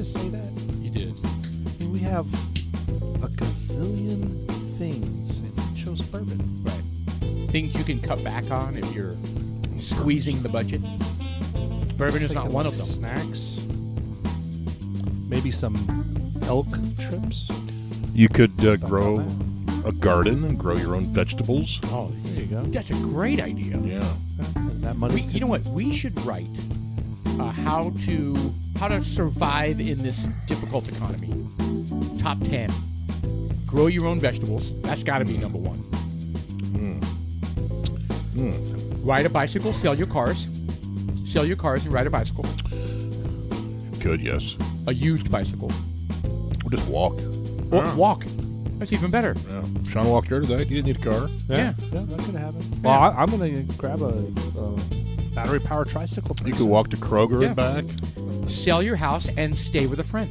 just say that? You did. I mean, we have a gazillion things, and you chose bourbon. Right. Things you can cut back on if you're squeezing the budget. Bourbon is not one of them. Snacks. Maybe some elk trips. You could grow a garden and grow your own vegetables. Oh, There you go. that's a great idea. Yeah. And that money. You know what? We should write how to survive in this difficult economy. Top 10. Grow your own vegetables. That's got to be number one. Ride a bicycle. Sell your cars. Sell your cars and ride a bicycle. Good, yes. A used bicycle. Or just walk. Or walk. That's even better. Yeah. Sean walked here today. He didn't need a car. Yeah. that could happen. Well, I'm going to grab a battery-powered tricycle. You could walk to Kroger and back. Sell your house and stay with a friend.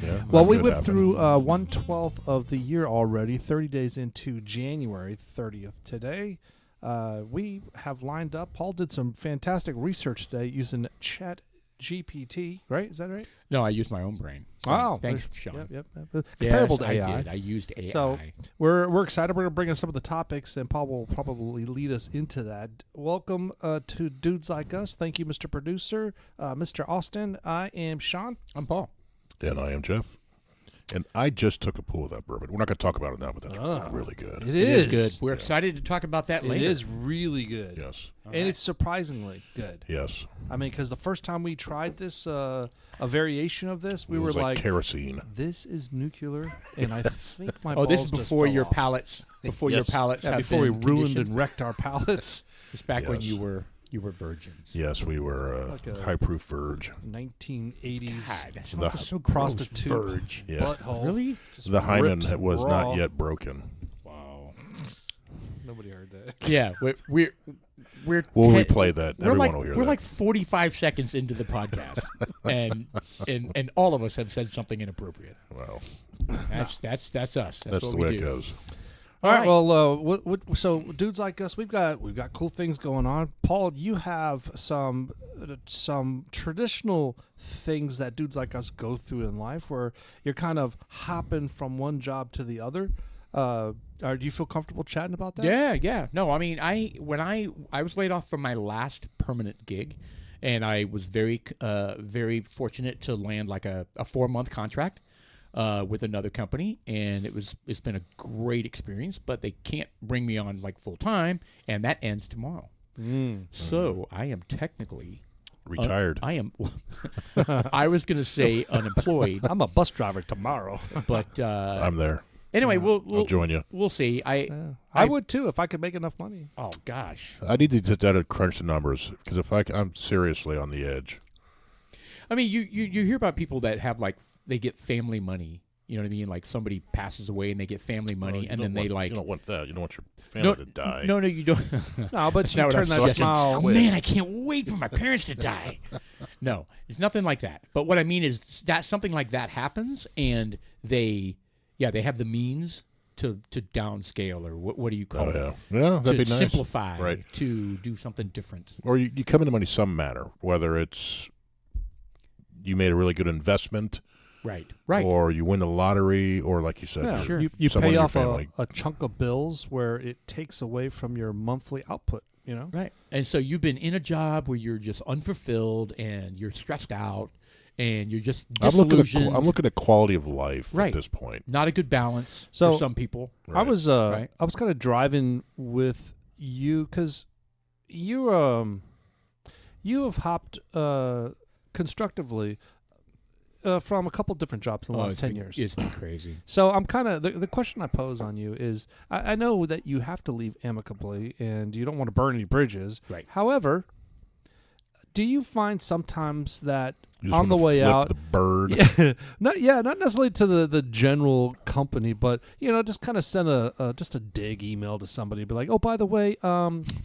Yeah. Well, that we could went happen. through 1/12 of the year already, 30 days into January 30th today. We have lined up. Paul did some fantastic research today using Chat GPT, right? Is that right? No, I used my own brain. Wow. Thanks, Sean. Yep. Comparable to Yes, AI. I did. I used AI. So we're excited. We're going to bring in some of the topics, and Paul will probably lead us into that. Welcome to Dudes Like Us. Thank you, Mr. Producer, Mr. Austin. I am Sean. I'm Paul. And I am Jeff. And I just took a pull of that bourbon. We're not going to talk about it now, but that's really good. It is good. We're excited to talk about that later. It is really good. Yes. And it's surprisingly good. Yes. I mean, because the first time we tried this, a variation of this, we It were was like like, kerosene. this is nuclear, and I think my Oh, balls this is just before fell your off. palates. Before Yes. your palates. Yeah, have before we been ruined conditioned. and wrecked our palates. It's back when Yes. you were virgins. Yes, we were Like a- high-proof verge. 1980s God, that The- sounds so gross. prostitute Verge. Yeah. butthole. Really? Just The hymen ripped was raw. not yet broken. Wow. Nobody heard that. Yeah, we're We'll ten- replay that. We're Everyone like will hear we're that. like 45 seconds into the podcast, and all of us have said something inappropriate. Well, That's us. That's that's what the we way do. it goes. All right. right. Well, so dudes like us, we've got cool things going on. Paul, you have some traditional things that dudes like us go through in life, where you're kind of hopping from one job to the other. Do you feel comfortable chatting about that? Yeah. No, I mean, when I was laid off from my last permanent gig, and I was very fortunate to land like a 4-month contract with another company, and it's been a great experience. But they can't bring me on like full time, and that ends tomorrow. So I am technically Retired. I am. I was going to say unemployed, I'm a bus driver tomorrow. but I'm there. anyway, I'll we'll join you. we'll see. I would too if I could make enough money. Oh gosh. I need to sit down and crunch the numbers because I'm seriously on the edge. I mean, you hear about people that have like they get family money. You know what I mean? Like somebody passes away and they get family money, and then they like You don't want that. You don't want your family to die. No, you don't. No, but That's you not what turn I'm that saying. smile. Oh, man, I can't wait for my parents to die. No, it's nothing like that. But what I mean is that something like that happens, and they have the means to downscale, or what do you call Oh, it? yeah. Yeah, that'd to be nice. simplify, Right. to do something different. Or you come into money some manner, whether it's you made a really good investment, Right. or you win the lottery, or like you said, Yeah, Sure. you someone pay in your off family. a chunk of bills where it takes away from your monthly output. You know, Right. And so you've been in a job where you're just unfulfilled and you're stressed out and you're just I'm disillusioned. looking at quality of life Right. at this point. Not a good balance So- for some people. I Right. was Right. I was kind of driving with you because you have hopped constructively from a couple different jobs in the last 10 years. It's been crazy. So I'm kind of the question I pose on you is I know that you have to leave amicably and you don't want to burn any bridges. Right. However, do you find sometimes that You just on the wanna way flip out, the bird. not necessarily to the general company, but just kind of send a just a dig email to somebody, be like, oh, by the way,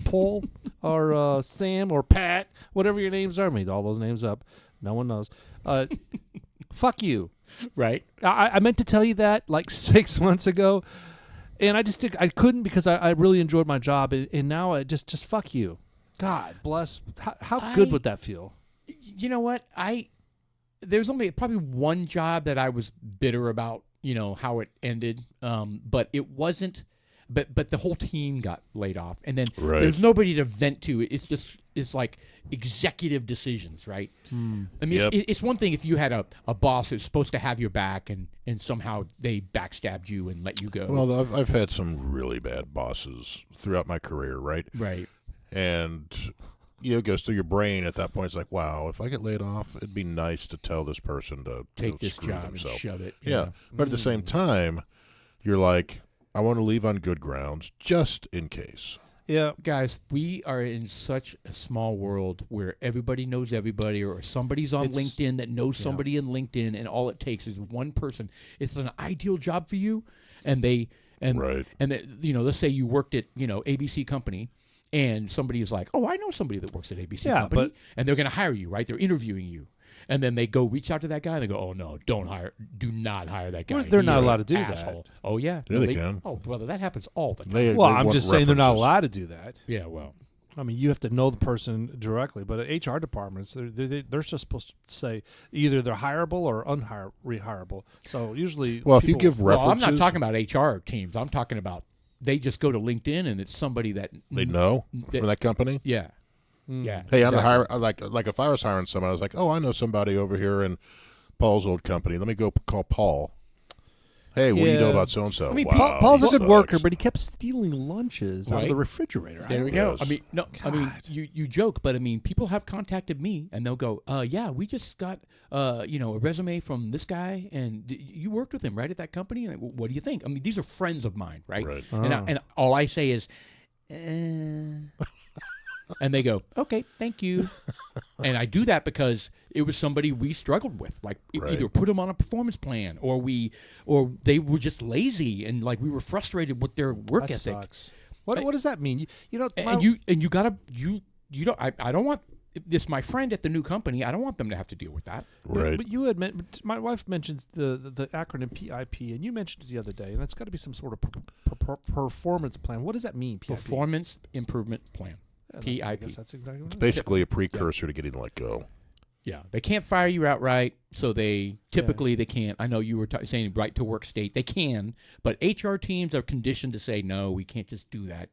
Paul or Sam or Pat, whatever your names are, I made all those names up. No one knows. Fuck you. Right. I meant to tell you that like 6 months ago, and I couldn't because I really enjoyed my job, and now I just fuck you. God bless. How good would that feel? You know what? there's only probably one job that I was bitter about, how it ended. But it wasn't. But the whole team got laid off, and then there's nobody to vent to. It's like executive decisions, right? I mean, it's one thing if you had a boss who's supposed to have your back, and somehow they backstabbed you and let you go. Well, I've had some really bad bosses throughout my career, right? Right. And it goes through your brain at that point. It's like, wow, if I get laid off, it'd be nice to tell this person to take this screw job themselves. and shove it. Yeah, but at the same time, you're like, I want to leave on good grounds just in case. Yeah. Guys, we are in such a small world where everybody knows everybody, or somebody's on LinkedIn that knows somebody in LinkedIn, and all it takes is one person. It's an ideal job for you, and let's say you worked at ABC company, and somebody is like, oh, I know somebody that works at ABC company, and they're going to hire you, right? They're interviewing you. And then they go reach out to that guy and they go, oh, no, do not hire that guy. Well, they're not allowed to do that. Oh, yeah. Yeah, they can. Oh, brother, that happens all the time. I'm just saying they're not allowed to do that. Yeah, well. I mean, you have to know the person directly, but at HR departments, they're just supposed to say either they're hireable or rehirable. So usually, if you give references, I'm not talking about HR teams. I'm talking about they just go to LinkedIn and it's somebody that they know from that company. Yeah. Yeah. Hey, I'm the hire. Like if I was hiring someone, I was like, oh, I know somebody over here in Paul's old company. Let me go call Paul. Hey, what do you know about so and so? I mean, wow, Paul's a good worker, but he kept stealing lunches out of the refrigerator. There we go. I mean, no, God. I mean, you joke, but I mean, people have contacted me and they'll go, yeah, we just got a resume from this guy, and you worked with him, right, at that company. And what do you think? I mean, these are friends of mine, right? And all I say is, and they go, okay, thank you. And I do that because it was somebody we struggled with. Like either put them on a performance plan, or they were just lazy, and like we were frustrated with their work ethic. Sucks. What does that mean? You know, I don't want this. My friend at the new company, I don't want them to have to deal with that. Right. But you admit, my wife mentions the acronym PIP, and you mentioned it the other day, and it's got to be some sort of performance plan. What does that mean? PIP? Performance Improvement Plan. PIP. I guess that's exactly what it's basically a precursor to getting let go. Yeah, they can't fire you outright, so they typically they can't. I know you were saying right to work state. They can, but HR teams are conditioned to say no. We can't just do that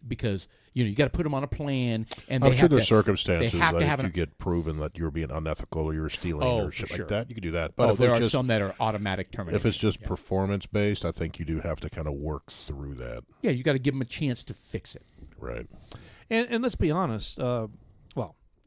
because you got to put them on a plan. And I'm sure there's circumstances that if you get proven that you're being unethical or you're stealing or shit like that, you can do that. But there are some that are automatic termination. If it's just performance based, I think you do have to kind of work through that. Yeah, you got to give them a chance to fix it. Right. And let's be honest.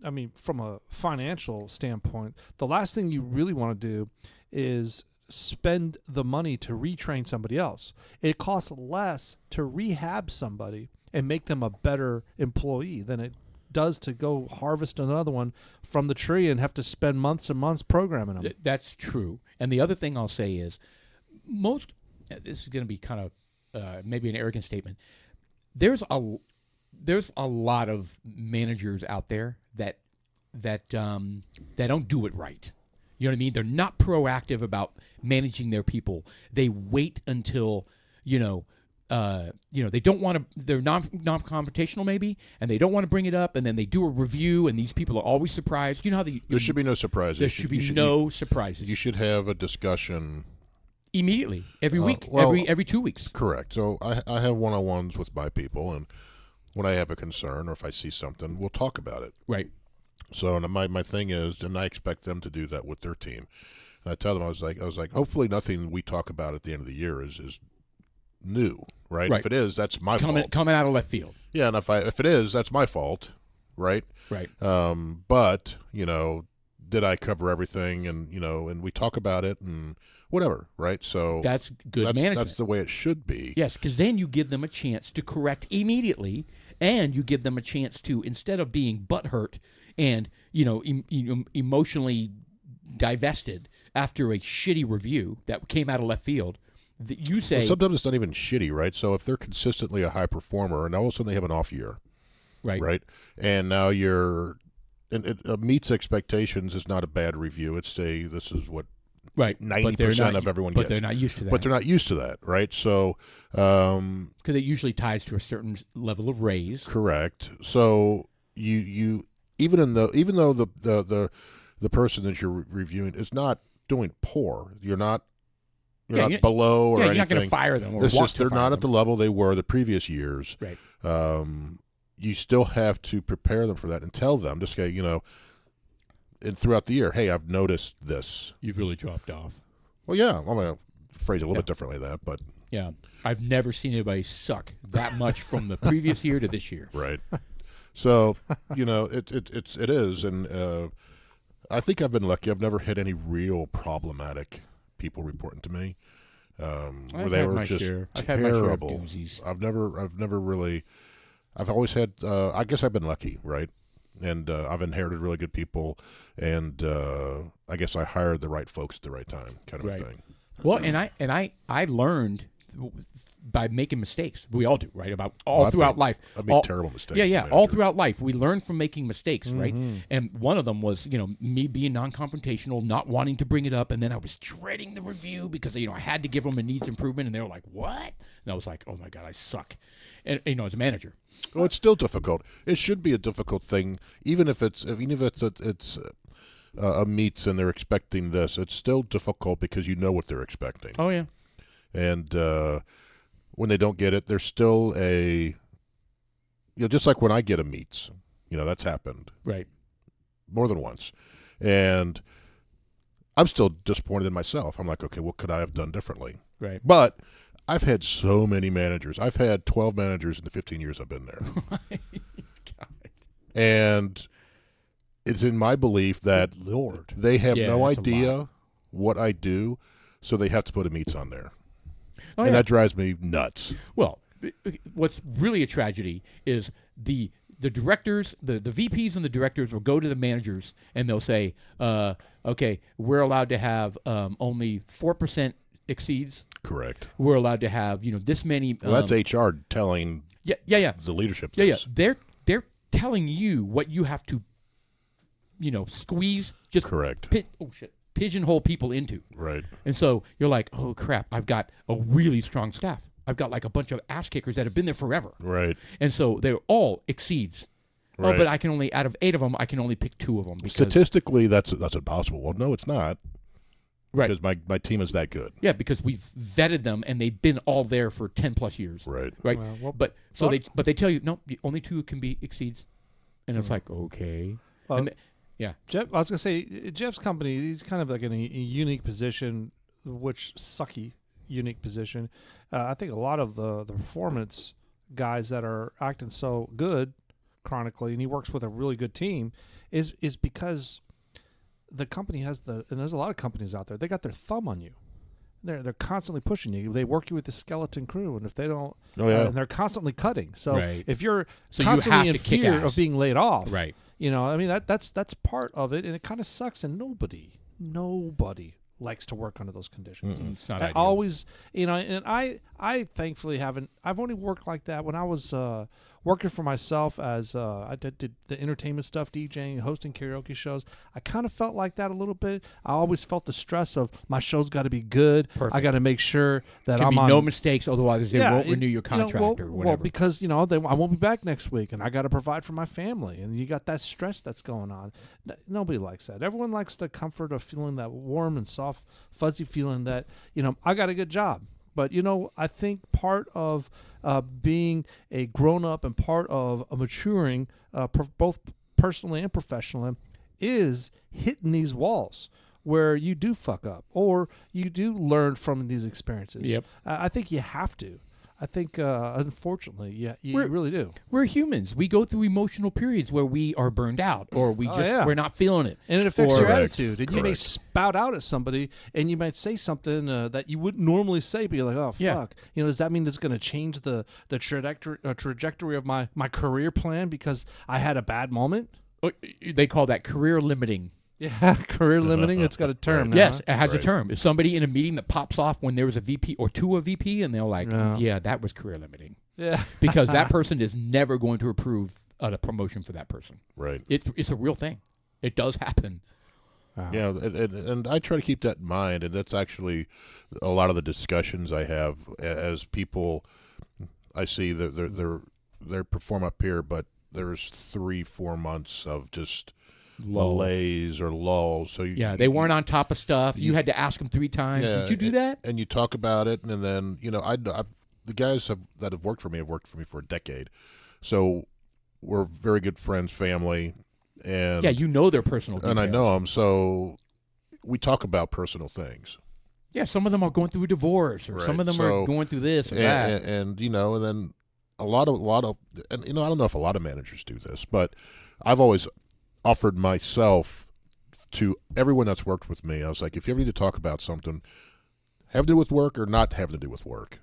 I mean, from a financial standpoint, the last thing you really want to do is spend the money to retrain somebody else. It costs less to rehab somebody and make them a better employee than it does to go harvest another one from the tree and have to spend months and months programming them. That's true. And the other thing I'll say is this is going to be kind of maybe an arrogant statement. There's a lot of managers out there that don't do it right. You know what I mean? They're not proactive about managing their people. They wait until they don't want to. They're non-confrontational maybe, and they don't want to bring it up. And then they do a review, and these people are always surprised. You know how there should be no surprises. There should be no surprises. You should have a discussion immediately, every week, every 2 weeks. Correct. So I have one-on-ones with my people, and when I have a concern or if I see something, we'll talk about it. Right. So my thing is, and I expect them to do that with their team. And I tell them, I was like, hopefully nothing we talk about at the end of the year is new, right? If it is, that's my fault. Coming out of left field. Yeah, and if it is, that's my fault, right? Right. But did I cover everything? And we talk about it and whatever, right? So that's good management. That's the way it should be. Yes, because then you give them a chance to correct immediately, and you give them a chance to, instead of being butthurt and emotionally divested after a shitty review that came out of left field, you say sometimes it's not even shitty, right? So if they're consistently a high performer and all of a sudden they have an off year, right, and now it meets expectations is not a bad review. It's this is what 90% of everyone gets. But they're not used to that. But they're not used to that, right? So because it usually ties to a certain level of raise. Correct. So you even though the the person that you're reviewing is not doing poor. You're not Yeah, below or you're anything. not going to fire them. Or It's want just to they're fire not them. at the level they were the previous years. Right. You still have to prepare them for that and tell them, just say, and throughout the year, hey, I've noticed this. You've really dropped off. Well, yeah, I'm going to phrase it a little bit differently than that, but Yeah, I've never seen anybody suck that much from the previous year to this year. right. So it is, and I think I've been lucky. I've never had any real problematic people reporting to me where they were just I've had my share of terrible. doozies. I've never really. I've always had. I guess I've been lucky, right? And I've inherited really good people, and I guess I hired the right folks at the right time, kind of a thing. Well, and I learned by making mistakes. We all do, right? About all throughout life. I've made terrible mistakes. Yeah. All throughout life, we learn from making mistakes, right? Mm-hmm. And one of them was, me being non-confrontational, not wanting to bring it up, and then I was dreading the review because I had to give them a needs improvement, and they were like, "What?" And I was like, "Oh my god, I suck." And as a manager. Well, it's still difficult. It should be a difficult thing, even if it's a meets and they're expecting this. It's still difficult because you know what they're expecting. Oh yeah. And when they don't get it, there's still just like when I get a meets, that's happened. Right. More than once. And I'm still disappointed in myself. I'm like, okay, what could I have done differently? Right. But I've had so many managers. I've had 12 managers in the 15 years I've been there. God. And it's in my belief that Lord, they have no that's a idea what I do, so they have to put a meets on there. Oh, And yeah. that drives me nuts. Well, what's really a tragedy is the directors, the VPs and the directors will go to the managers and they'll say, okay, we're allowed to have only 4% exceeds. Correct. We're allowed to have, this many. Well, that's HR telling Yeah. the leadership Yeah. this. They're telling you what you have to, squeeze. Just Correct. Pigeonhole people into. Right. And so you're like, oh crap, I've got a really strong staff. I've got like a bunch of ass kickers that have been there forever. Right. And so they're all exceeds. Right. Oh, but I can only, out of 8 of them, I can only pick 2 of them. Because, Statistically, that's impossible. Well, no, it's not. Right. Because my team is that good. Yeah, because we've vetted them and they've been all there for 10 plus years. Right. Right. Well, but they tell you, no, only 2 can be exceeds. And it's like, okay. Well, yeah. Jeff, I was gonna say Jeff's company. He's kind of like in a unique position, which sucky unique position. I think a lot of the performance guys that are acting so good chronically, and he works with a really good team, is because the company has and there's a lot of companies out there. They got their thumb on you. They're constantly pushing you. They work you with the skeleton crew, and if they don't, and they're constantly cutting. So if you're constantly in fear of being laid off, right? I mean that's part of it, and it kind of sucks. And nobody likes to work under those conditions. Mm-mm. It's not I ideal. always, and I thankfully haven't. I've only worked like that when I was working for myself as I did the entertainment stuff, DJing, hosting karaoke shows. I kind of felt like that a little bit. I always felt the stress of my show's got to be good. Perfect. I got to make sure that Can I'm be on no mistakes, otherwise they won't renew your contract or whatever. Well, because I won't be back next week, and I got to provide for my family, and you got that stress that's going on. Nobody likes that. Everyone likes the comfort of feeling that warm and soft, fuzzy feeling that I got a good job. But I think part of being a grown up and part of maturing, both personally and professionally, is hitting these walls where you do fuck up or you do learn from these experiences. Yep. I think you have to. I think, unfortunately, you really do. We're humans. We go through emotional periods where we are burned out or we're not feeling it. And it affects your Correct. attitude. And you may spout out at somebody and you might say something that you wouldn't normally say, but you're like, oh, fuck. Yeah. Does that mean it's going to change the trajectory of my career plan because I had a bad moment? They call that career limiting. Yeah, career limiting. It's got a term now. Yes, it has a term. If somebody in a meeting that pops off when there was a VP or to a VP, and they're like, yeah, that was career limiting. Yeah. Because that person is never going to approve a promotion for that person. Right. It's a real thing. It does happen. Wow. Yeah, and I try to keep that in mind, and that's actually a lot of the discussions I have as people. I see that they perform up here, but there's 3-4 months of just malaise or lull. So they weren't on top of stuff. You had to ask them 3 times. Did you do that? And you talk about it, and then the guys that have worked for me have worked for me for a decade, so we're very good friends, family, and you know their personal details. And I know them, so we talk about personal things. Yeah, some of them are going through a divorce, or some of them are going through this or that. And and then a lot of, and I don't know if a lot of managers do this, but I've always offered myself to everyone that's worked with me. I was like, if you ever need to talk about something, have to do with work or not having to do with work,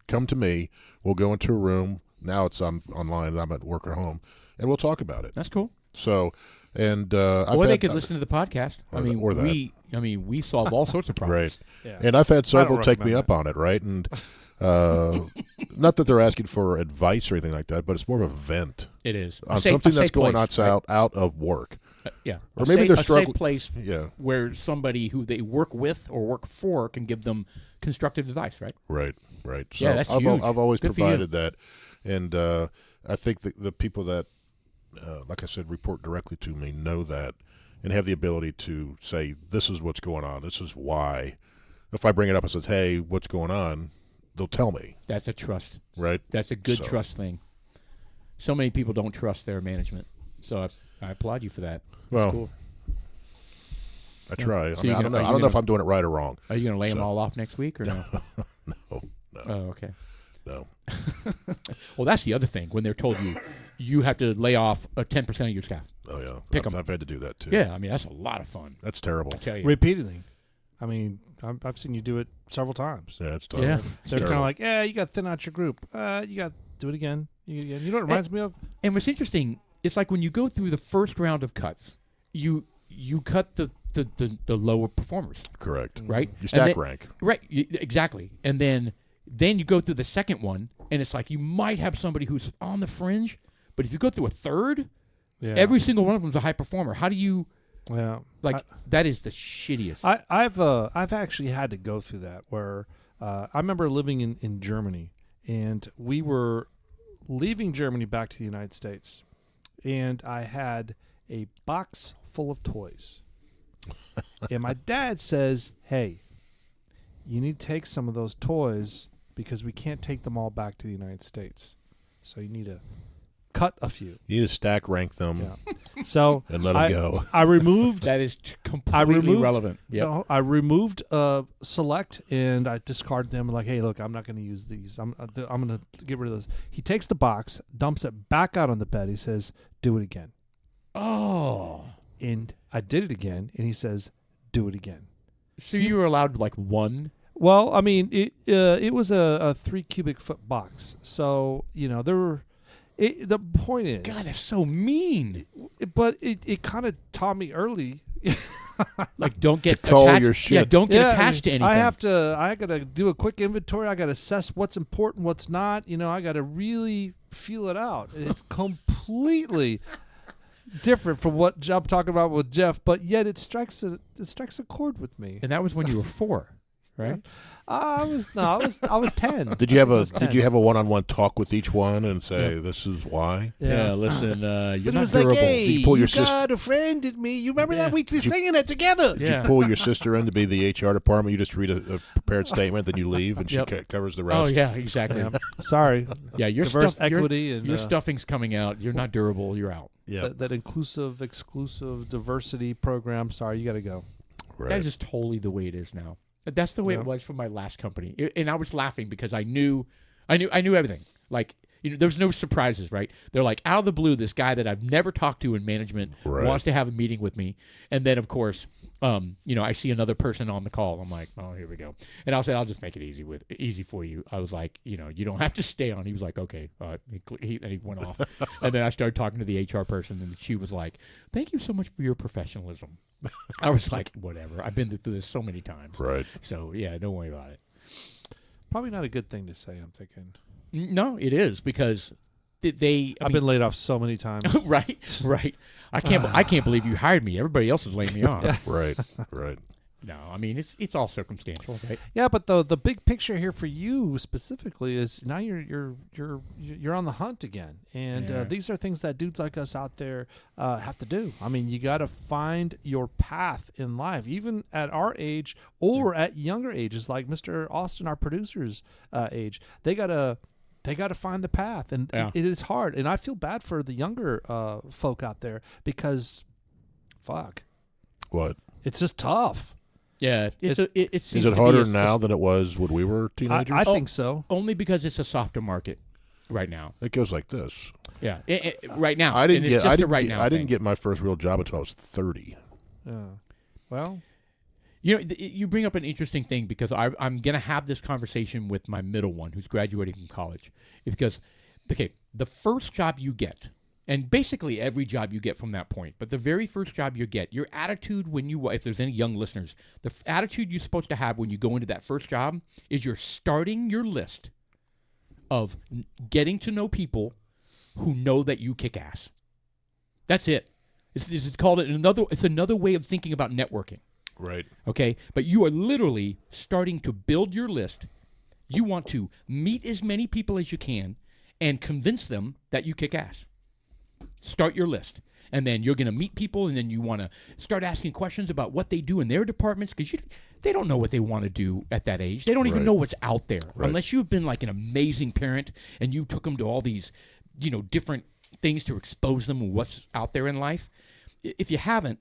come to me. We'll go into a room. Now it's online. I'm at work or home, and we'll talk about it. That's cool. So, and or they could listen to the podcast. We solve all sorts of problems. Right. Yeah. And I've had several take me up on it, right? And not that they're asking for advice or anything like that, but it's more of a vent. It is on something that's going on out of work. Or maybe they're struggling. A safe place where somebody who they work with or work for can give them constructive advice, right? Right. So that's huge. I've always provided that, and I think the people that, like I said, report directly to me know that and have the ability to say, this is what's going on. This is why. If I bring it up and says, hey, what's going on, they'll tell me. That's a trust. Right. That's a good trust thing. So many people don't trust their management. So I applaud you for that. Well, cool. I try. So I don't know. I don't know if I'm doing it right or wrong. Are you going to lay them all off next week or no? No. Oh, okay. No. Well, that's the other thing. When they're told you have to lay off 10% of your staff. Oh, yeah. Pick them. I've had to do that, too. Yeah, I mean, that's a lot of fun. That's terrible. I tell you. Repeatedly. I mean, I've seen you do it several times. Yeah, it's terrible. Yeah. They're kind of like, you got to thin out your group. You got to do it again. You know what it reminds me of? And what's interesting, it's like when you go through the first round of cuts, you cut the lower performers. Correct. Right? You stack rank. Right. Exactly. And then you go through the second one, and it's like you might have somebody who's on the fringe, but if you go through a third, every single one of them is a high performer. How do you... Yeah, that is the shittiest. I've actually had to go through that where I remember living in Germany, and we were leaving Germany back to the United States, and I had a box full of toys, and my dad says, "Hey, you need to take some of those toys because we can't take them all back to the United States, so you need to cut a few. You need to stack rank them." Yeah. So and let them go. I removed. That is completely relevant. Yep. No, I removed select and I discarded them. Like, hey, look, I'm not going to use these. I'm going to get rid of those. He takes the box, dumps it back out on the bed. He says, "Do it again." Oh. And I did it again, and he says, "Do it again." So you were allowed like one? Well, I mean, it was a 3 cubic foot box, so there were. The point is, God, that's so mean. But it kind of taught me early, like don't get to call attached. your shit. Yeah, don't get attached to anything. I got to do a quick inventory. I got to assess what's important, what's not. I got to really feel it out. It's completely different from what I'm talking about with Jeff, but yet it strikes a chord with me. And that was when you were 4, right? I was 10. Did you have a one-on-one talk with each one and say this is why? Yeah, listen, you're not durable. Like, hey, did you pull your got a friend in me. You remember that we were singing it together? Did you pull your sister in to be the HR department? You just read a prepared statement, then you leave, and she covers the rest. Oh yeah, exactly. Sorry. Yeah, your diverse equity and your stuffing's coming out. You're not durable. You're out. Yeah, that inclusive, exclusive diversity program. Sorry, you got to go. Right. That is just totally the way it is now. That's the way it was for my last company, and I was laughing because I knew everything. Like there's no surprises, right? They're like out of the blue, this guy that I've never talked to in management wants to have a meeting with me, and then of course, I see another person on the call. I'm like, oh, here we go, and I'll just make it easy for you. I was like, you don't have to stay on. He was like, okay, and he went off, and then I started talking to the HR person, and she was like, thank you so much for your professionalism. I was like, whatever. I've been through this so many times. Right. So, yeah, don't worry about it. Probably not a good thing to say, I'm thinking. No, it is because I've been laid off so many times. Right. I can't believe you hired me. Everybody else is laying me off. Right. No, I mean it's all circumstantial, right? Yeah, but the big picture here for you specifically is now you're on the hunt again, and these are things that dudes like us out there have to do. I mean, you got to find your path in life, even at our age or at younger ages, like Mr. Austin, our producer's age. They gotta find the path, and it is hard. And I feel bad for the younger folk out there fuck, what? It's just tough. Yeah, is it harder now than it was when we were teenagers? I think so. Only because it's a softer market right now. It goes like this. Yeah, right now. I didn't get my first real job until I was 30. Yeah. Well, you bring up an interesting thing because I'm going to have this conversation with my middle one who's graduating from college. Because, the first job you get, and basically every job you get from that point, but the very first job you get, your attitude if there's any young listeners, the attitude you're supposed to have when you go into that first job is you're starting your list of getting to know people who know that you kick ass. That's it. It's called it's another way of thinking about networking. Right. Okay? But you are literally starting to build your list. You want to meet as many people as you can and convince them that you kick ass. Start your list. And then you're going to meet people, and then you want to start asking questions about what they do in their departments, because they don't know what they want to do at that age. They don't even know what's out there. Right. Unless you've been like an amazing parent and you took them to all these, different things to expose them to what's out there in life. If you haven't,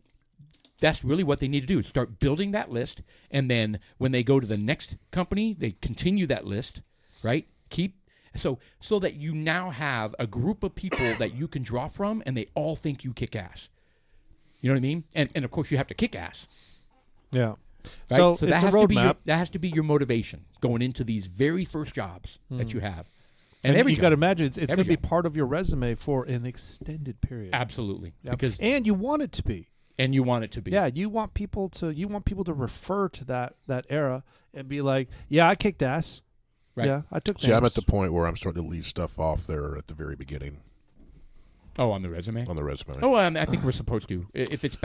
that's really what they need to do. Start building that list, and then when they go to the next company, they continue that list, right? So that you now have a group of people that you can draw from, and they all think you kick ass. You know what I mean? And of course, you have to kick ass. Yeah. Right? So that it's a has roadmap. that has to be your motivation going into these very first jobs that you have. And every you got to imagine it's going to be job. part of your resume for an extended period. Absolutely. Yep. And you want it to be. And you want it to be. Yeah, you want people to refer to that era and be like, yeah, I kicked ass. Right. Yeah, I took. See, I'm at the point where I'm starting to leave stuff off there at the very beginning. Oh, on the resume. On the resume. Oh, I think we're supposed to. If it's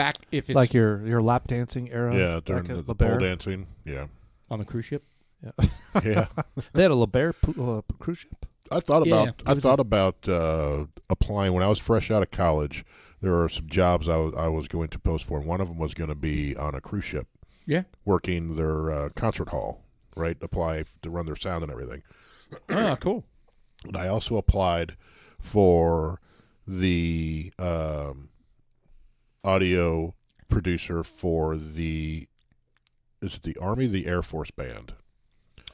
like your lap dancing era. Yeah, during like the pole dancing. Yeah. On the cruise ship. Yeah. Yeah. They had a LeBaire cruise ship. I thought about applying when I was fresh out of college. There were some jobs I was going to post for, and one of them was going to be on a cruise ship. Yeah. Working their concert hall, right? Apply to run their sound and everything. Oh, cool. And I also applied for the audio producer for is it the Army, the Air Force band?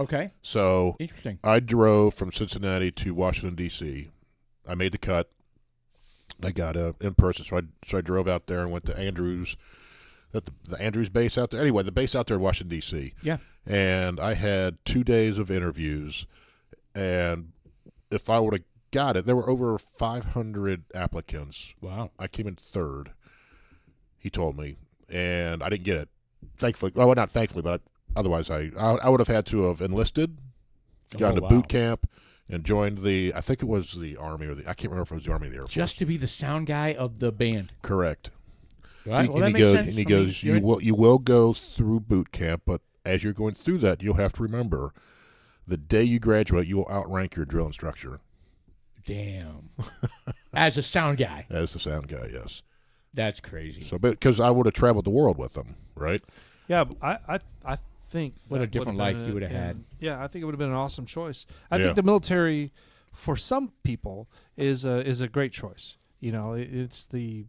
Okay. So interesting. I drove from Cincinnati to Washington, D.C. I made the cut. I got in person, so I drove out there and went to Andrews, at the Andrews base out there. Anyway, the base out there in Washington, D.C. Yeah. And I had 2 days of interviews, and if I would have got it, there were over 500 applicants. Wow. I came in third, he told me, and I didn't get it. Thankfully, well, not thankfully, but otherwise I would have had to have enlisted, gone to boot camp, and joined I think it was the Army, I can't remember if it was the Army or the Air Force. Just to be the sound guy of the band. Correct. Right. Well, that makes sense. And he goes, you will go through boot camp, but as you're going through that, you'll have to remember, the day you graduate, you will outrank your drill instructor. Damn. As a sound guy. As the sound guy, yes. That's crazy. So, because I would have traveled the world with them, right? Yeah, but I think what a different life you would have had. Yeah, I think it would have been an awesome choice. I think the military, for some people, is a great choice. You know, it's the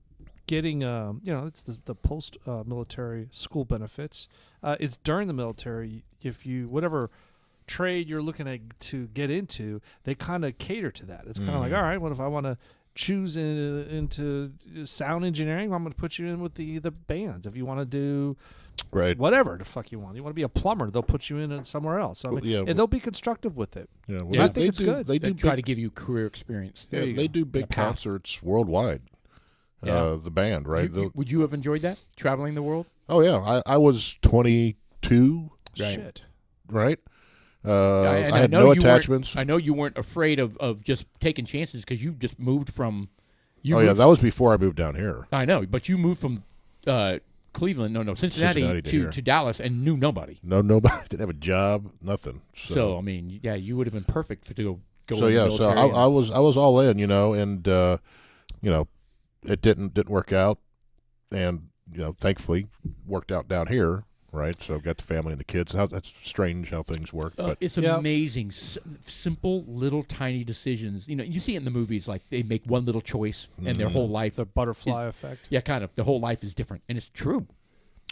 getting it's the post military school benefits. It's during the military, if you whatever trade you're looking to get into, they kind of cater to that. It's kind of like, all right, what if I want to choose into sound engineering? I'm going to put you in with the bands. If you want to do whatever the fuck you want to be a plumber, they'll put you in somewhere else. And they'll be constructive with it. Yeah, well, I think it's good. They try to give you career experience. Yeah, they do big concerts worldwide. Yeah. The band, right? Would you have enjoyed that, traveling the world? Oh yeah, I was 22. Shit. Right. I had no attachments. I know you weren't afraid of just taking chances because you just moved from. That was before I moved down here. I know, but you moved from Cleveland, Cincinnati to Dallas, and knew nobody. Nobody didn't have a job, nothing. So I mean, yeah, you would have been perfect to go. So in the yeah, military I was all in, and it didn't work out, and thankfully worked out down here. Right, so got the family and the kids. That's strange how things work. But it's amazing, simple little tiny decisions. You see it in the movies, like they make one little choice and their whole life. The butterfly effect. Yeah, kind of. The whole life is different, and it's true.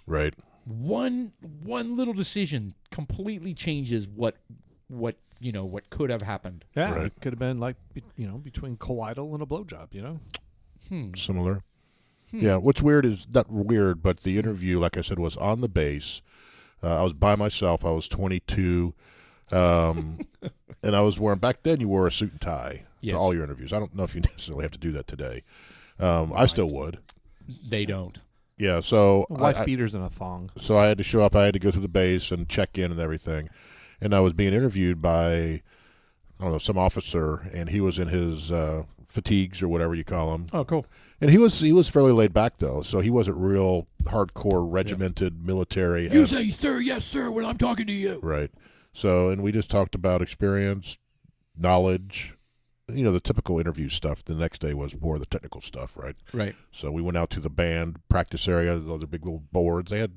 Right. One little decision completely changes what could have happened. Yeah, right. It could have been like between coital and a blowjob. Similar. Yeah, what's weird is not weird, but the interview, like I said, was on the base. I was by myself. I was 22, and I was wearing. Back then, you wore a suit and tie to all your interviews. I don't know if you necessarily have to do that today. I still would. They don't. Yeah, so wife beaters and a thong. So I had to show up. I had to go through the base and check in and everything, and I was being interviewed by, some officer, and he was in his fatigues or whatever you call them. Oh, cool. And he was fairly laid back though, so he wasn't real hardcore regimented military. You say, sir, yes, sir, when I'm talking to you. Right. So, and we just talked about experience, knowledge, the typical interview stuff. The next day was more of the technical stuff, right? Right. So we went out to the band practice area, the big old boards. They had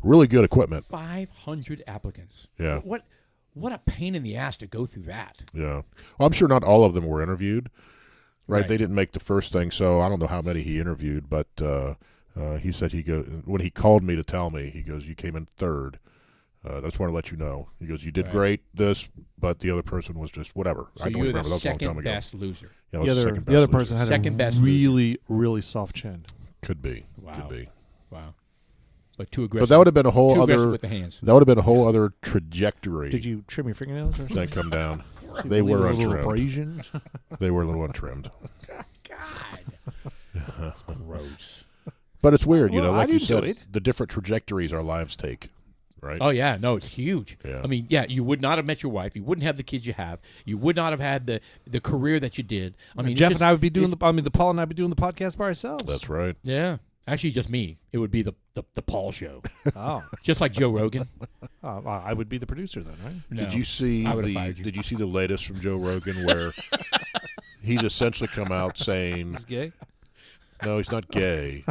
really good equipment. 500 applicants. Yeah. What a pain in the ass to go through that. Yeah. Well, I'm sure not all of them were interviewed. Right, they didn't make the first thing, so I don't know how many he interviewed, but he said when he called me to tell me, he goes, "You came in third. I just want to let you know." He goes, "You did great, but the other person was just whatever." So I don't you were remember. the That was a long time second ago. best loser. Yeah, the other person had second a best really, really soft chin. Could be. Wow. Could be. Wow. But too aggressive. But that would have been a whole other. With the hands. That would have been a whole other trajectory. Did you trim your fingernails or something? Then come down. They were a little untrimmed. abrasion. They were a little untrimmed. God. Gross. But it's weird, Well, like I you didn't do said, it. the different trajectories our lives take, right? Oh, yeah. No, it's huge. Yeah. I mean, you would not have met your wife. You wouldn't have the kids you have. You would not have had the career that you did. I mean, Jeff and I would be doing Paul and I would be doing the podcast by ourselves. That's right. Yeah. Actually, just me. It would be the Paul show. Oh. Just like Joe Rogan. I would be the producer then, right? No, Did you see I would've fired you. Did you see the latest from Joe Rogan where he's essentially come out saying He's gay? no, he's not gay,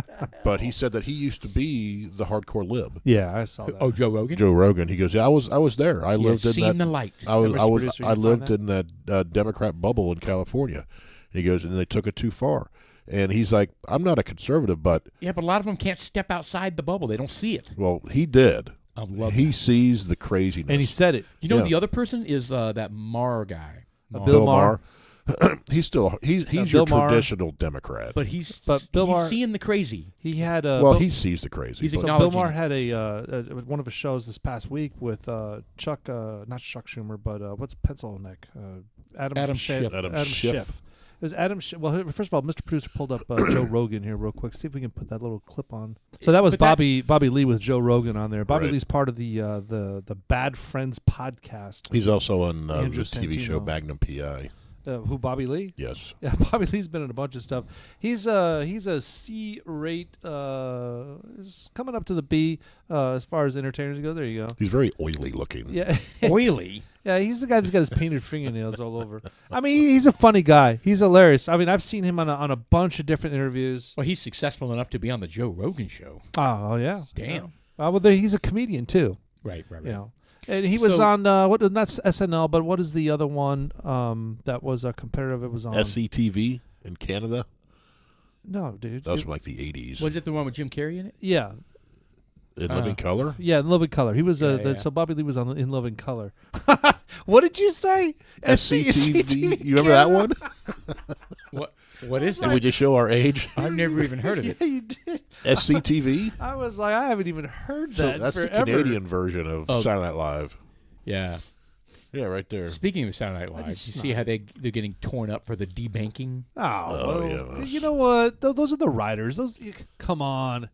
but he said that he used to be the hardcore lib. Yeah, I saw that. Oh, Joe Rogan? Joe Rogan. He goes, yeah, I was there. I lived in seen that. the light. I was Mr. I was Producer, I you lived find in that Democrat bubble in California. He goes, and they took it too far. And he's like, I'm not a conservative, but Yeah, but a lot of them can't step outside the bubble. They don't see it. well, he did. I love He that. sees the craziness. And he said it. You know, Yeah. the other person is that Maher guy. Bill Maher. he's Bill your Maher. traditional Democrat. But Bill he's Maher- seeing the crazy. He had a well, he sees the crazy. He's but- So Bill acknowledging Maher it. had one of his shows this past week with Chuck, not Chuck Schumer, but what's Pencil Neck? Adam Schiff. Adam Schiff. It was Adam. Well, first of all, Mr. Producer pulled up Joe Rogan here real quick. See if we can put that little clip on. So that was But Bobby Lee with Joe Rogan on there. Bobby Right. Lee's part of the Bad Friends podcast. He's also on Andrew this TV show Santino. Magnum PI. Who, Bobby Lee? Yes. Yeah, Bobby Lee's been in a bunch of stuff. He's a C rate. Is coming up to the B as far as entertainers go. There you go. He's very oily looking. Yeah. Oily. Yeah, he's the guy that's got his painted fingernails all over. I mean, he's a funny guy. He's hilarious. I mean, I've seen him on a bunch of different interviews. Well, he's successful enough to be on the Joe Rogan show. Oh yeah. Damn. Well, he's a comedian too. Right. You know, and he was So- on not SNL, but what is the other one that was a competitive? It was on SCTV in Canada. No, dude. That was from like the 80s. Was it the one with Jim Carrey in it? Yeah, In Living Color? yeah, in Living Color. He was Yeah. so Bobby Lee was on In Living Color. What did you say? SCTV. You remember that one? What is Did we that? just show our age? I've never even heard of it. Yeah, you did. SCTV? I was like, I haven't even heard So that that's the forever. Canadian version of Oh. Saturday Night Live. Yeah. Yeah, right there. Speaking of Saturday Night Live, you just see how they're getting torn up for the debanking? Oh, Oh, well, yeah. you know what? Those are the writers. Come on.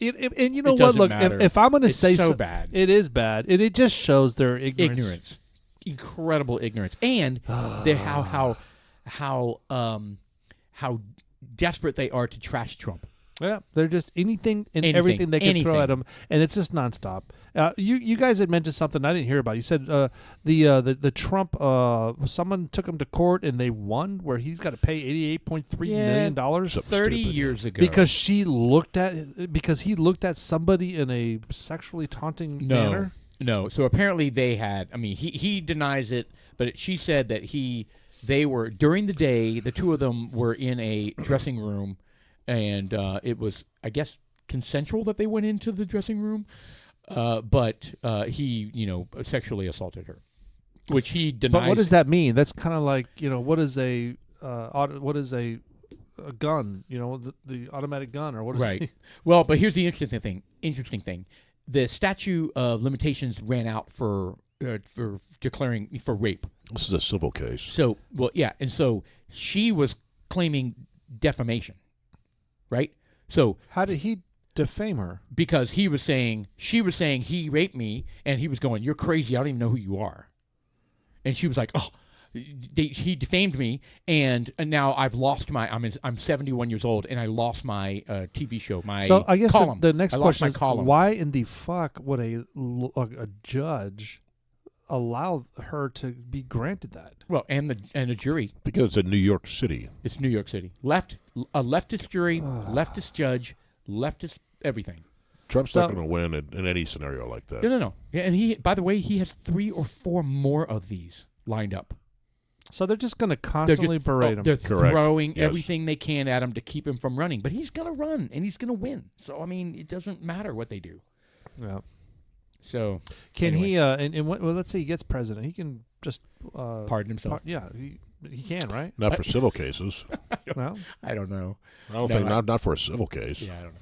And you know It what? doesn't Look, matter. if I'm going to It's say so bad. it is bad, and it just shows their ignorance. Incredible ignorance, and how desperate they are to trash Trump. Yeah, they're just anything and Anything, everything they can throw anything. at them, and it's just nonstop. You guys had mentioned something I didn't hear about. You said the Trump someone took him to court and they won, where he's got to pay $88.3 million dollars 30 years ago. because he looked at somebody in a sexually taunting manner. No. So apparently they had. I mean, he denies it, but she said that they were during the day. The two of them were in a dressing room, and it was, I guess, consensual that they went into the dressing room. But he, sexually assaulted her, which he denies. But what does that mean? That's kind of like, what is a gun? The automatic gun, or what is right? Well, but here's the interesting thing. The statute of limitations ran out for declaring for rape. This is a civil case. So, and so she was claiming defamation, right? So how did he defame her? Because she was saying he raped me, and he was going, "You're crazy. I don't even know who you are," and she was like, "Oh." He defamed me, and now I've lost my. I'm 71 years old, and I lost my TV show. So I guess column. the next question is, column. why in the fuck would a judge allow her to be granted that? Well, and a jury, Because it's in New York City. It's New York City. A leftist jury, leftist judge, leftist everything. Trump's not going to win in any scenario like that. No. Yeah, and by the way, he has 3 or 4 more of these lined up. So they're just going to constantly berate him. They're Correct. throwing Yes. everything they can at him to keep him from running. But he's going to run, and he's going to win. So, I mean, it doesn't matter what they do. Yeah. So, Can anyway. he? Let's say he gets president, he can just Pardon himself? he can, right? Not for civil cases. Well, I don't know. I don't think not for a civil case. Yeah, I don't know.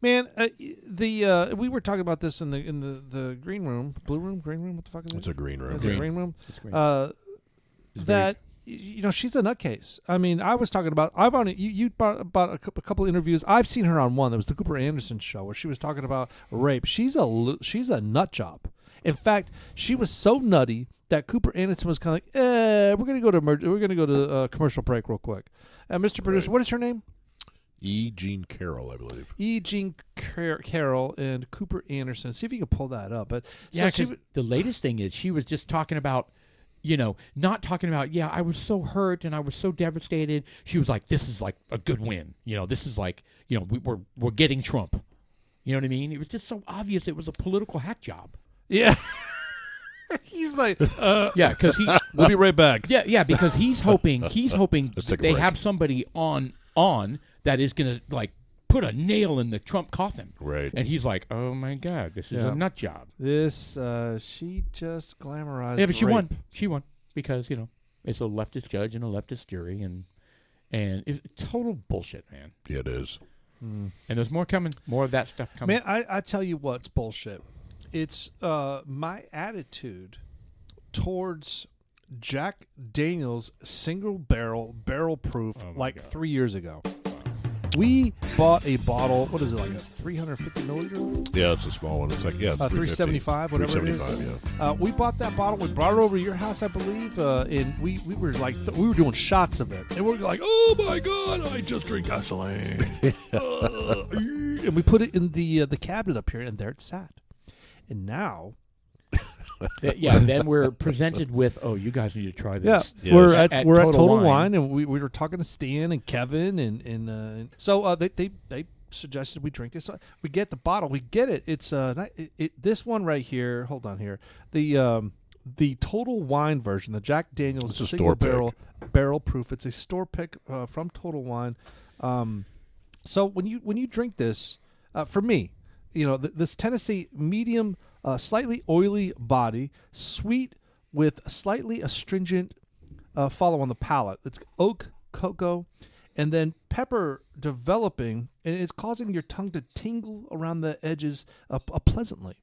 man, we were talking about this in the green room, blue room, green room. What the fuck is it? It's a green room. It's a green room. It's great. That she's a nutcase. I mean, I was talking about. I've only you brought about a couple interviews. I've seen her on one. That was the Cooper Anderson show where she was talking about rape. She's a nut job. In fact, she was so nutty that Cooper Anderson was kind of like, we're gonna go to commercial break real quick. Mr. Producer, what is her name? E. Jean Carroll, I believe. E. Jean Carroll and Cooper Anderson. See if you can pull that up. But Yeah, so 'cause the latest thing is she was just talking about, not talking about, I was so hurt and I was so devastated. She was like, this is like a good win. This is like, we're getting Trump. You know what I mean? It was just so obvious it was a political hack job. yeah. He's like, Yeah, because we'll be right back. Yeah, because he's hoping Let's take a they break. have somebody on that is going to like put a nail in the Trump coffin. Right. And he's like, oh my God, this is a nut job. This, she just glamorized. Yeah, but she rape. won. She won because, it's a leftist judge and a leftist jury, and it's total bullshit, man. Yeah, it is. And there's more coming. More of that stuff coming. Man, I tell you what's bullshit. It's my attitude towards Jack Daniel's single barrel proof God. 3 years ago. We bought a bottle. What is it, like a 350 milliliter? Yeah, it's a small one. It's like 375, whatever it is. 375, yeah. We bought that bottle. We brought it over to your house, I believe, and we were like we were doing shots of it, and we're like, oh my God, I just drink gasoline. And we put it in the cabinet up here, and there it sat. And now, then we're presented with, you guys need to try this. yeah, Yes. we're at Total Wine. Wine, and we were talking to Stan and Kevin, and so they suggested we drink this. So we get the bottle, we get it. It's this one right here. Hold on here, the Total Wine version, the Jack Daniel's It's a single store barrel proof. It's a store pick from Total Wine. So when you drink this, for me, this Tennessee medium, slightly oily body, sweet with slightly astringent follow on the palate. It's oak, cocoa, and then pepper developing, and it's causing your tongue to tingle around the edges pleasantly.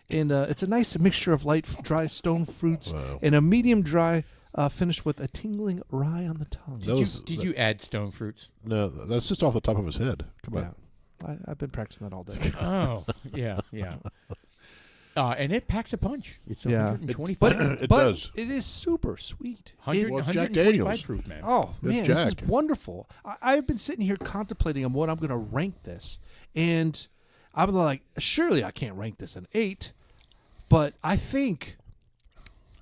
And it's a nice mixture of light, dry stone fruits and a medium dry finish with a tingling rye on the tongue. Did you add stone fruits? No, that's just off the top of his head. Come on. I've been practicing that all day. Oh, yeah. And it packs a punch. It's Yeah. 125. It but does. it is super sweet. 100, Well, Jack 125 Daniels. proof, man. Oh That's man, this is Jack. wonderful. I've been sitting here contemplating on what I'm going to rank this, and I'm like, surely I can't rank this an 8, but I think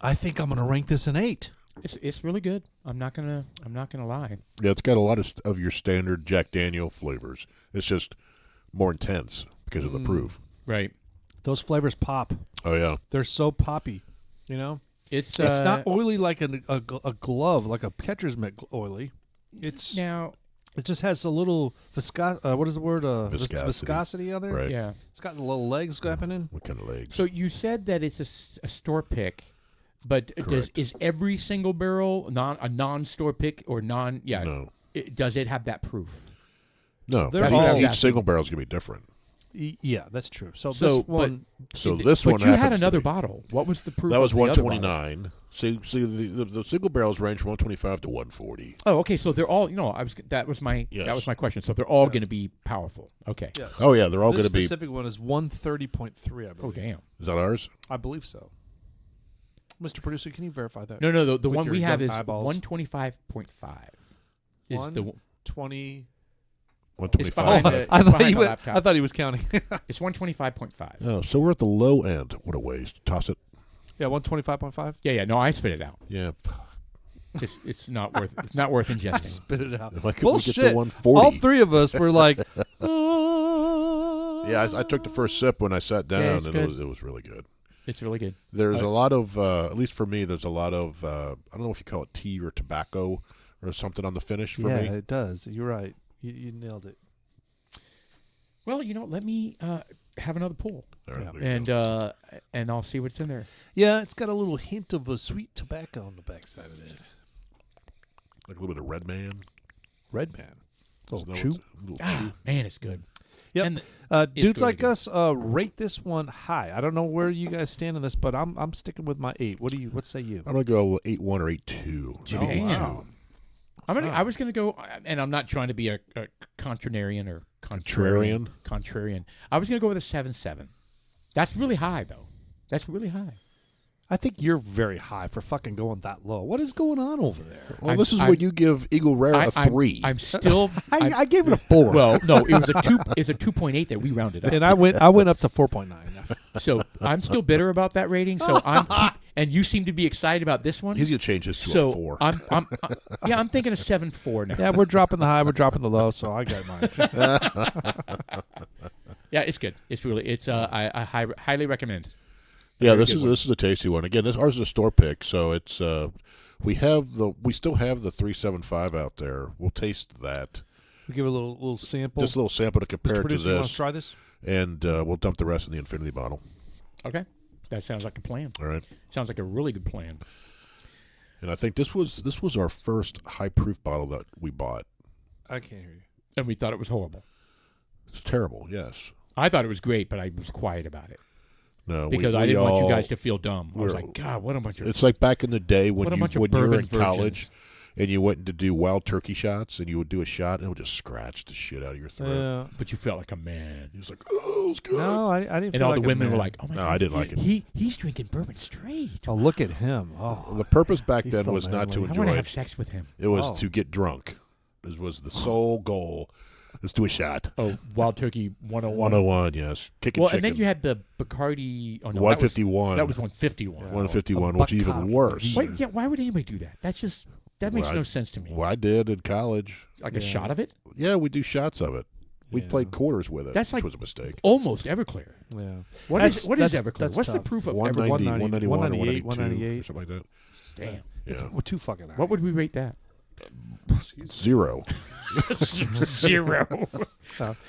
I'm going to rank this an 8. It's really good. I'm not gonna lie. Yeah, it's got a lot of your standard Jack Daniel flavors. It's just more intense because of the proof. Right. Those flavors pop. Oh yeah, They're so poppy. You know, It's not oily like a glove, like a catcher's mitt oily. It's now. It just has a little what is the word? Viscosity on there. right. Yeah. It's got little legs happening. What kind of legs? So you said that it's a store pick, but is every single barrel a non-store pick or non? Yeah. No. Does it have that proof? No, They're each all- single barrel is gonna be different. Yeah, that's true. So So, this but- one, So But this one you had happens to another be- bottle. What was the proof? That was of the other bottle? 129. See, the single barrels range from 125 to 140. Oh, okay. So they're all. That was my question. So they're all going to be powerful. Okay. yeah. Oh yeah, they're all This going to be. specific one is 130.3. I believe. Oh, damn. Is that ours? I believe so. Mr. Producer, can you verify that? No. The With one your we have dumb is eyeballs. 125.5. Is the 20. 125. behind the- I thought behind he the was, laptop. I thought he was counting. It's 125.5. Oh, so we're at the low end. What a waste. Toss it. Yeah, 125.5. Yeah. No, I spit it out. Yeah. It's not worth. It's not worth ingesting. Spit it out. Why couldn't we get the Bullshit. 140? All three of us were like, Yeah, I took the first sip when I sat down, it's and good. it was really good. It's really good. There's a lot of, at least for me, there's a lot of, I don't know if you call it tea or tobacco or something on the finish for yeah, me. it does. You're right. You nailed it. Well, let me have another pull, All right, Yeah. there you go. and I'll see what's in there. Yeah, it's got a little hint of a sweet tobacco on the backside of it. Like a little bit of Red Man. Red Man. Isn't that chew. what's- a little chew. Ah, man, it's good. Yep. And Dudes really like good. us rate this one high. I don't know where you guys stand on this, but I'm sticking with my 8. What say you? I'm going to go 8-1 or 8-2. Maybe Damn. 8-2. I was gonna go, and I'm not trying to be a contrarian or Contrarian? Contrarian. I was gonna go with a 7.7. That's really high, though. That's really high. I think you're very high for fucking going that low. What is going on over there? Well, this is what you give Eagle Rare a 3. I'm still. I gave it a 4. Well, no, it was a 2. It's a 2.8 that we rounded up. and I went up to 4.9. So I'm still bitter about that rating. So and you seem to be excited about this one. He's going to change his to so a 4. I'm thinking a 7.4 now. Yeah, we're dropping the high, we're dropping the low, so I got mine. Yeah, it's good. It's really. I highly recommend. Yeah, Very this good is a tasty one. Again, ours is a store pick, so it's we still have the 375 out there. We'll taste that. We'll give it a little sample. Just a little sample to compare Mr. it to Producer, you want this, to try this? and we'll dump the rest in the infinity bottle. Okay, that sounds like a plan. All right. Sounds like a really good plan. And I think this was our first high proof bottle that we bought. I can't hear you. And we thought it was horrible. It's terrible. Yes. I thought it was great, but I was quiet about it No. because I didn't want you guys to feel dumb. I was we're- like, God, what a bunch of. It's like back in the day What when a bunch of you were bourbon in college virgins. and you went to do wild turkey shots, and you would do a shot and it would just scratch the shit out of your throat. But you felt like a man. He was like, "Oh, it's good." No, I didn't And feel all like the a women man. were like, "Oh my No, God, I didn't like it. He's drinking bourbon straight. Oh, look at him. Oh, The purpose back He's then so was not to manly. I enjoy want to it. have sex with him." It was Oh. to get drunk. This was the sole goal. Let's do a shot. Oh, Wild Turkey 101. 101, yes. Kicking Well, chicken. and then you had the Bacardi. Oh, no, 151. That was 151. 151, A which is even Bacardi. worse. Wait, yeah. Why would anybody do that? That makes Well, no sense to me. Well, I did in college. Like a Yeah. shot of it? Yeah, we do shots of it. We Yeah. played quarters with it, That's which like- was a mistake. Almost Everclear. yeah. What That's- is Everclear? that's What's the tough. proof of 190, Everclear? 191, or 198, 192, or something like that. Damn. Yeah. We're too fucking high. What would we rate that? 0. 0.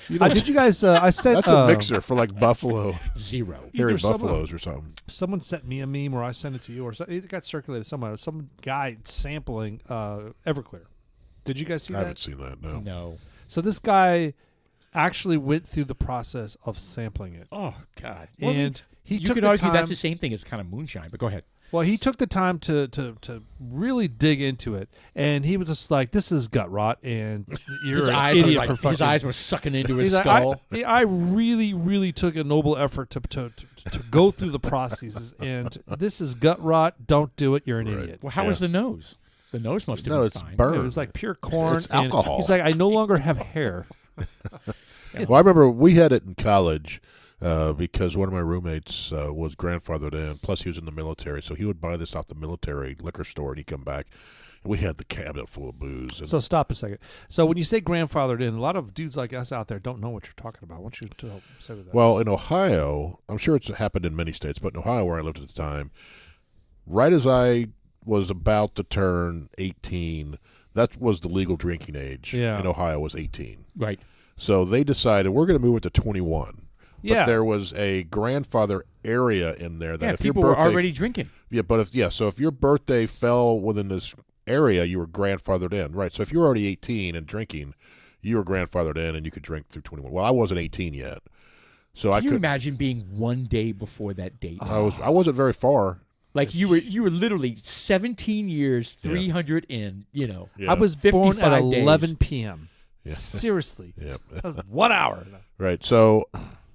Did you guys? I sent. That's a mixer for like Buffalo, 0. hairy Either someone- buffaloes or something. Someone sent me a meme, or I sent it to you, or it got circulated somewhere. Some guy sampling Everclear. Did you guys see I that? haven't seen that, no. No. So this guy actually went through the process of sampling it, Oh, God. and he you took could the argue time. that's the same thing as kind of moonshine, but go ahead. Well, he took the time to really dig into it, and he was just like, "This is gut rot," and you're His an eyes, were idiot like, for fucking. his eyes were sucking into his He's like, skull. I really, really took a noble effort to to go through the processes. And this is gut rot. Don't do it. You're an idiot. Well, how was the nose? The nose must have been it's fine. burned. It was like pure corn. It's alcohol. He's like, I no longer have hair. Well, I remember we had it in college because one of my roommates was grandfathered in. Plus, he was in the military, so he would buy this off the military liquor store, and he'd come back. And we had the cabinet full of booze. And So stop a second. So when you say grandfathered in, a lot of dudes like us out there don't know what you're talking about. I want you to say that. well, in Ohio, I'm sure it's happened in many states, but in Ohio, where I lived at the time, right as I was about to turn 18, that was the legal drinking age. Yeah. In Ohio was 18. Right. So they decided we're going to move it to 21. But Yeah. there was a grandfather area in there that Yeah, if your people were birthday already drinking. so if your birthday fell within this area, you were grandfathered in, right? So if you were already 18 and drinking, you were grandfathered in and you could drink through 21. Well, I wasn't 18 yet, so I Can you could. imagine being one day before that date? I wasn't very far. Like you were literally 17 years, 300 in. You know, Yeah. I was born at 55 days. 11 p.m. Yeah. Seriously. Yeah. That was 1 hour. Right. So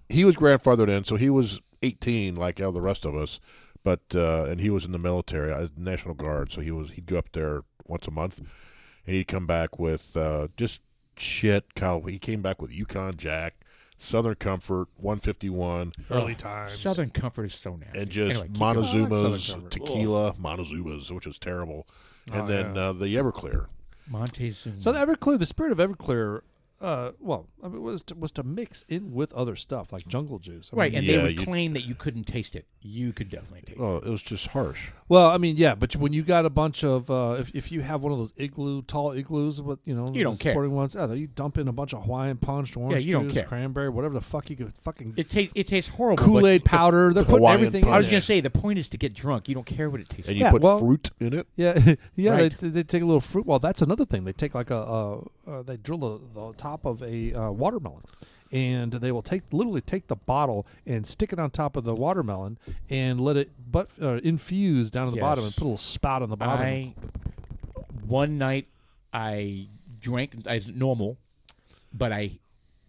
he was grandfathered in, so he was 18 like all the rest of us, but and he was in the military, National Guard, so he'd go up there once a month, and he'd come back with just shit. Kyle, he came back with Yukon Jack, Southern Comfort, 151, Early times. Southern Comfort is so nasty. and just Anyway, keep going. Montezuma's Southern Comfort. tequila, Montezuma's, which was terrible, and Oh, then yeah. the Everclear. Montezuma. So the Everclear, the spirit of Everclear, was to mix in with other stuff like jungle juice. I Right, mean, and Yeah, they would you- claim that you couldn't taste it. You could definitely taste it. Oh, it was just harsh. well, I mean, yeah, but when you got a bunch of, if you have one of those tall igloos, with You the don't care. sporting ones, you dump in a bunch of Hawaiian punch, orange you don't juice, care. cranberry, whatever the fuck you could fucking It tastes horrible. Kool Aid but powder. They're putting Hawaiian everything. punch. I in was it. gonna say the point is to get drunk. You don't care what it tastes. And like. you Yeah, put well- fruit in it. Yeah, yeah. Right. They take a little fruit. Well, that's another thing. They take like they drill the top of a watermelon, and they will literally take the bottle and stick it on top of the watermelon and let it infuse down to the bottom and Yes. put a little spout on the bottom. One night I drank as normal, but I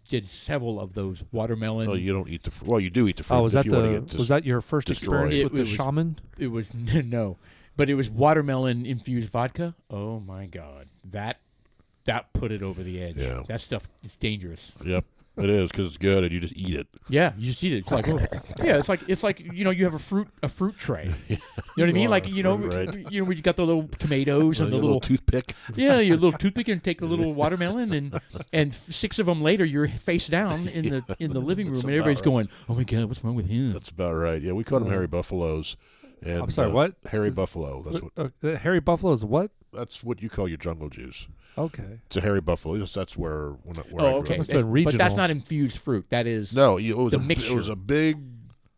did several of those watermelon. Oh, you don't eat the fruit. Well, you do eat the fruit. Oh, was if that you want to get was that your first destroyed. experience with the It was- shaman? It was no, but it was watermelon infused vodka. Oh my god, that put it over the edge. Yeah. That stuff is dangerous. Yep, it is because it's good and you just eat it. Yeah, you just eat it. It's like it's like you have a fruit tray. You know what I mean? are Like a fruit, right. we got the little tomatoes and the Your little toothpick. yeah, your little toothpick and take the little watermelon and 6 of them later you're face down in the living room That's and everybody's about going, oh my god, what's wrong with him? That's about right. Yeah, we called them hairy buffaloes. And, I'm sorry, what? Hairy buffalo. Hairy buffalo is what? That's what you call your jungle juice. Okay. It's a hairy buffalo. That's where I grew Oh, okay. up. Must have been But that's regional. not infused fruit. That is No, it was The it mixture. was a big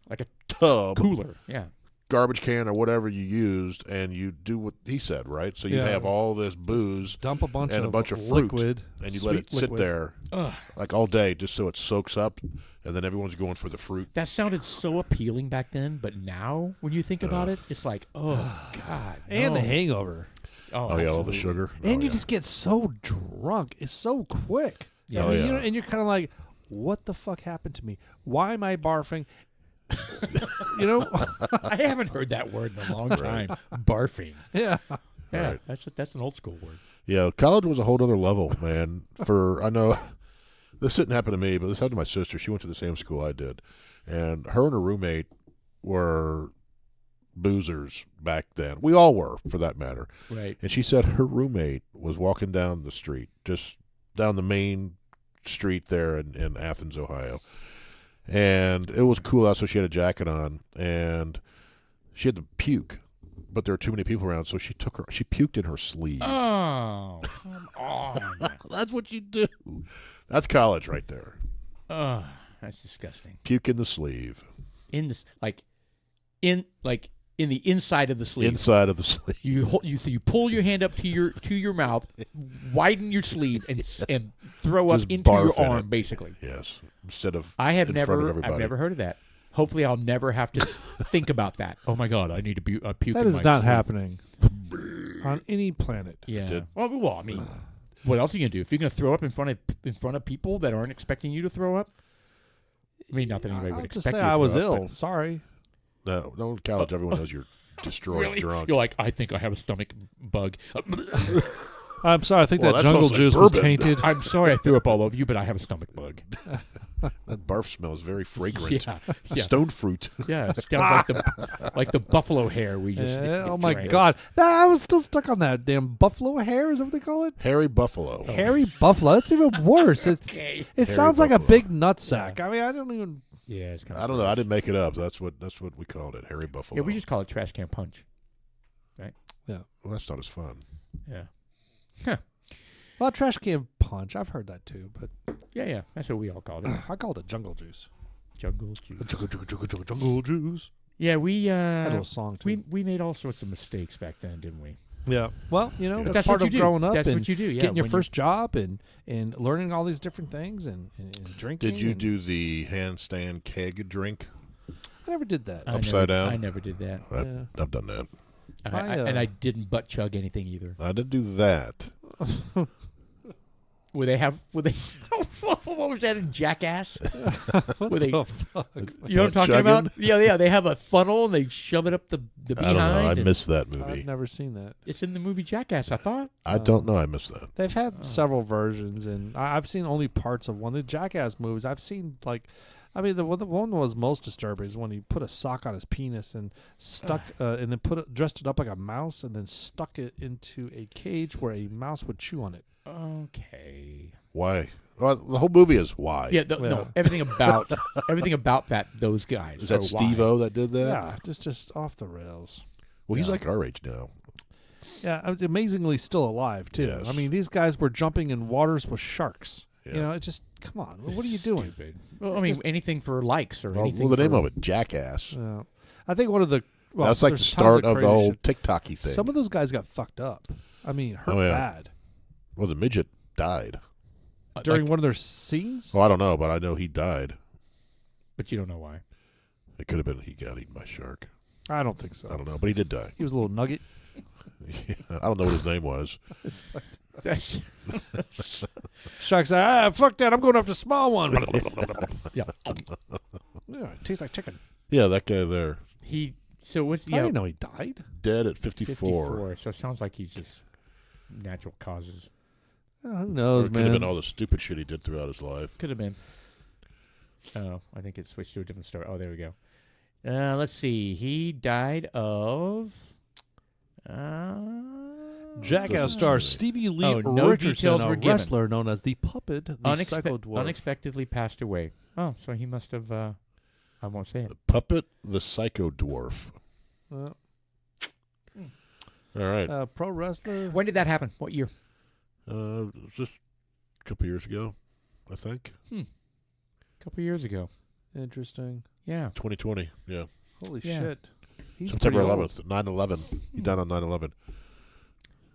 like a tub, cooler. Yeah. garbage can or whatever you used, and you do what he said, right? So you Yeah. have all this booze, Dump a bunch and of a bunch of fruit, liquid, and you let it sweet sit liquid. there Ugh, like all day, just so it soaks up, and then everyone's going for the fruit. that sounded so appealing back then, but now when you think about it, it's like, oh god. And no. the hangover. Oh yeah, all the absolutely. sugar. And Oh, you yeah. just get so drunk. It's so quick. Yeah. I mean, Oh, yeah. and you're kind of like, what the fuck happened to me? Why am I barfing? I haven't heard that word in a long time. Barfing. Yeah. Yeah, Right. that's an old school word. Yeah, college was a whole other level, man. I know this didn't happen to me, but this happened to my sister. She went to the same school I did, and her and her roommate were boozers back then. We all were, for that matter. Right. And she said her roommate was walking down the street, just down the main street there in Athens, Ohio. And it was cool out, so she had a jacket on, and she had to puke, but there were too many people around, so she puked in her sleeve. Oh, come on. That's what you do. That's college right there. Oh, that's disgusting. Puke in the sleeve. In this, in the inside of the sleeve. Inside of the sleeve. You pull your hand up to your mouth, widen your sleeve, and throw up Just into your barf in arm, it. basically. Yes. Instead of I've in front of never everybody. heard of that. Hopefully, I'll never have to think about that. Oh my God, I need to puke. That in is my not sleeve. happening on any planet. Yeah. Did- Well, I mean, what else are you gonna do if you're gonna throw up in front of people that aren't expecting you to throw up? I mean, not that anybody would I'll expect just say you I to was throw up, ill. Sorry. No, in college, everyone knows you're destroyed Really? drunk. You're like, I think I have a stomach bug. I'm sorry. I think Well, that that jungle smells like juice was bourbon. tainted. I'm sorry I threw up all over you, but I have a stomach bug. That barf smells very fragrant. Yeah. Stone fruit. Yeah, it sounds like the buffalo hair we just. Oh my drank. God! I was still stuck on that damn buffalo hair. Is that what they call it? Hairy buffalo. Hairy buffalo. That's even worse. Okay. It sounds like buffalo. a big nutsack. I mean, I don't even. Yeah, it's kind of. I don't know. I didn't make it up. That's what we called it. Hairy buffalo. Yeah, we just call it trash can punch. Well, that's not as fun. Yeah. Well, trash can punch. I've heard that too, but Yeah. That's what we all called it. I called it jungle juice. Jungle juice. Jungle juice. Yeah, we Had a little song too. we made all sorts of mistakes back then, didn't we? Yeah. Well, But that's part what of you do. growing up That's and what you do. Yeah, getting your when first job and learning all these different things and drinking. Did you and- do the handstand keg drink? I never did that. Upside down? I never did that. Yeah. I've done that. And I didn't butt chug anything either. I did do that. Would they? What was that in Jackass? What Were they- the fuck? You know what I'm talking Chugging? about? Yeah. They have a funnel and they shove it up the I behind. don't know. I and missed that I've movie. never seen that. It's in the movie Jackass. I thought. I don't know. I missed that. They've had several versions, and I've seen only parts of one. The Jackass movies, I've seen the one that was most disturbing is when he put a sock on his penis and stuck, and then dressed it up like a mouse, and then stuck it into a cage where a mouse would chew on it. Okay. Why? Well, the whole movie is why. Yeah. No. Everything about those guys. Is that are Steve-O that did that? Yeah, just off the rails. Well, he's Yeah. like our age now. Yeah, amazingly still alive too. Yes. I mean, these guys were jumping in waters with sharks. Yeah. You know, it just come on. What are you doing? Stupid. Well, I mean, anything for likes or anything. Well, the name for, of it, Jackass. I think one of the That's like the there's start tons of the crazy whole shit. TikTok-y thing. Some of those guys got fucked up. I mean, hurt Oh, yeah. bad Well, the midget died. during one of their scenes. Well, I don't know, but I know he died. But you don't know why. It could have been he got eaten by a shark. I don't think so. I don't know, but he did die. He was a little nugget. I don't know what his name was. Shark said, fuck that. I'm going after the small one. Yeah. Yeah, it tastes like chicken. Yeah, that guy there. So what's I didn't know he died. Dead at 54. 54. So it sounds like he's just natural causes. Oh, who Or knows, it could have man? been all the stupid shit he did throughout his life. Could have been. Oh, I think it switched to a different story. Oh, there we go. Let's see. He died of. Jackass Doesn't star say. Stevie Lee Oh, no Richardson, details a were given. wrestler known as the Puppet, the Psycho Dwarf. Unexpectedly passed away. Oh, so he must have. I won't say it. The Puppet, the Psycho Dwarf. Uh, All right. pro wrestler. When did that happen? What year? Just a couple years ago, I think. A couple years ago. Interesting. Yeah. 2020. Yeah. Holy Yeah. shit. He's September pretty old. 11th, 9/11. He died on 9/11.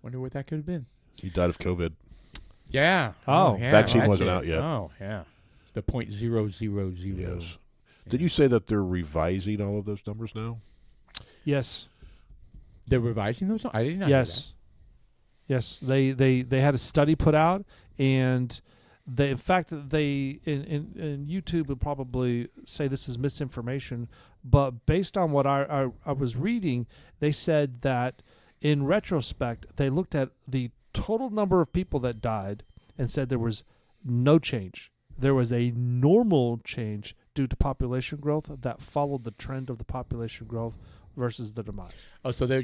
Wonder what that could have been. He died of COVID. Yeah. Oh. yeah. Vaccine that's wasn't it. out yet. Oh, yeah. The .000. Yes. Did you say that they're revising all of those numbers now? Yes. They're revising those? I didn't know. Yes. Yes. They had a study put out, and in fact they in YouTube would probably say this is misinformation, but based on what I was reading, they said that in retrospect they looked at the total number of people that died and said there was no change. There was a normal change due to population growth that followed the trend of the population growth versus the demise. Oh, so they're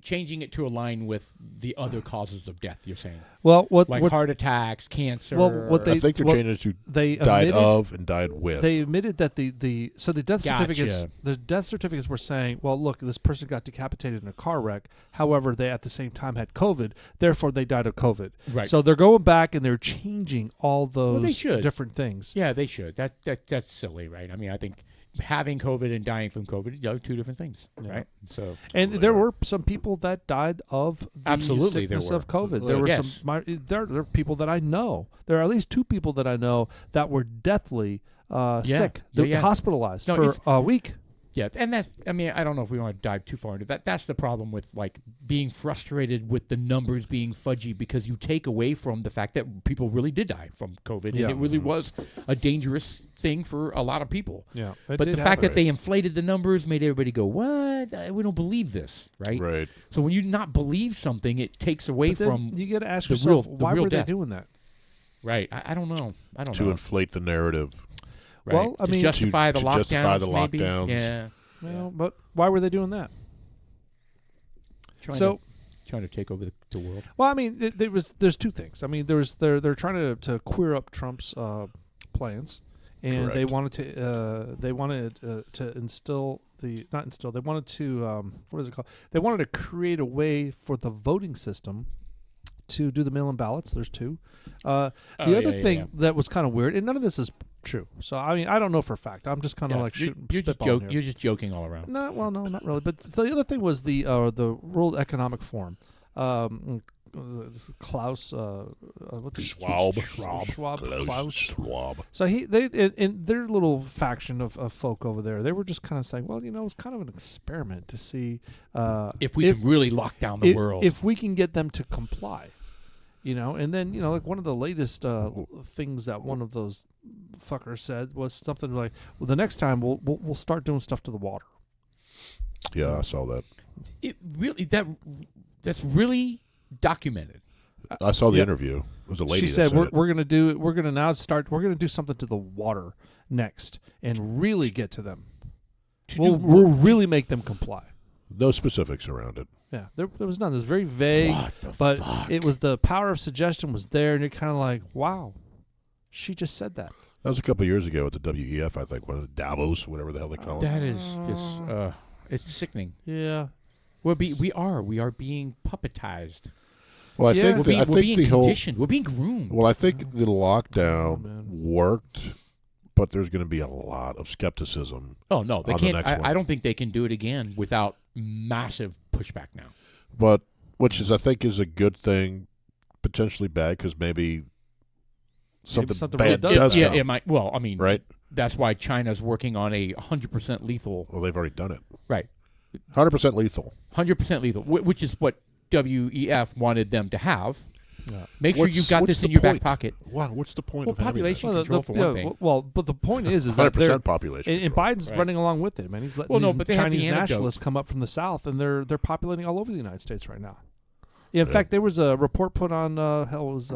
changing it to align with the other causes of death. You're saying, Well, what heart attacks, cancer. what I think they're what changing it to they died admitted, of and died with. They admitted that the death certificates Gotcha. the death certificates were saying, well, look, this person got decapitated in a car wreck. However, they at the same time had COVID. Therefore, they died of COVID. Right. So they're going back and they're changing all they those should. different things. Yeah, they should. That's silly, right? I mean, I think having COVID and dying from COVID, two different things, right? So, And there were some people that died of the Absolutely, there sickness were. of COVID. Well, There were yes. there are people that I know. There are at least two people that I know that were deathly sick. They were Yeah. hospitalized No, for it's- a week. Yeah, and that's, I mean, I don't know if we want to dive too far into that. That's the problem with, like, being frustrated with the numbers being fudgy, because you take away from the fact that people really did die from COVID, Yeah. and it really was a dangerous thing for a lot of people. Yeah. But the fact that they inflated the numbers made everybody go, what? We don't believe this, right? Right. So when you not believe something, it takes away from you got to ask the yourself, real- the why real were they death. doing that? Right. I don't know. I don't To know. inflate the narrative. Right. Well, I To mean- justify the to lockdowns, justify the maybe? lockdowns. Yeah. Well, but why were they doing that? Trying to take over the world. Well, I mean, there's two things. I mean, they're trying to queer up Trump's plans, and they Correct. wanted to instill not instill. They wanted to what is it called? They wanted to create a way for the voting system to do the mail-in ballots. There's two. The other thing that was kind of weird, and none of this is true. So I mean, I don't know for a fact. I'm just kind of like shooting. You're just spitballing here. You're just joking all around. No, well, no, not really. But the other thing was the World Economic Forum. Klaus, what's his- Schwab. Klaus. Schwab. So they in their little faction of folk over there, they were just kind of saying, well, it's kind of an experiment to see If we can really lock down the world. if we can get them to comply. And then like one of the latest things that one of those fuckers said was something like, well, the next time we'll start doing stuff to the water. Yeah, I saw that. It really that's really documented. I saw the Yeah. interview. It was a lady. She that said said it. we're gonna do something to the water next and really get to them. We'll really make them comply. No specifics around it. Yeah, there was none. It was very vague, but it was the power of suggestion was there, and you're kind of like, wow, she just said that. That was a couple of years ago at the WEF, I think, Davos, whatever the hell they call it. That is just it's sickening. Yeah. We are being puppetized. Well, I Yeah. think We're the being whole. conditioned. We're being groomed. Well, I think the lockdown man. worked, but there's going to be a lot of skepticism. Oh no, they on the can't. next one. I don't think they can do it again without massive pushback now. But which is, I think, is a good thing, potentially bad, because maybe something something bad really does does come. It might. Well, I mean, Right? that's why China's working on a 100% lethal. Well, they've already done it. Right. 100% lethal. 100% lethal, which is what WEF wanted them to have. Yeah. Make sure What's- you've got what's this the in your back point? pocket. Wow, what's the point Well, of having population that? control for one thing. But the point is that 100% population. and control. Biden's Right. running along with it, man. He's letting Well, no, these but they have the Chinese antidote. nationalists come up from the South, and they're populating all over the United States right now. Yeah, in Yeah. fact, there was a report put on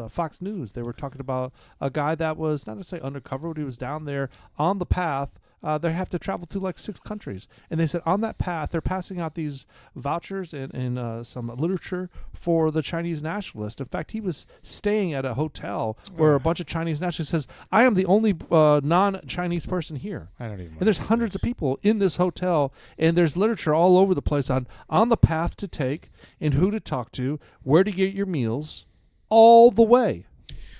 Fox News. They were talking about a guy that was not necessarily undercover, but he was down there on the path. They have to travel through like 6 countries, and they said on that path they're passing out these vouchers and some literature for the Chinese nationalists. In fact, he was staying at a hotel where a bunch of Chinese nationalists says, "I am the only non-Chinese person here." I don't even. And there's hundreds of people in this hotel, and there's literature all over the place on the path to take and who to talk to, where to get your meals, all the way.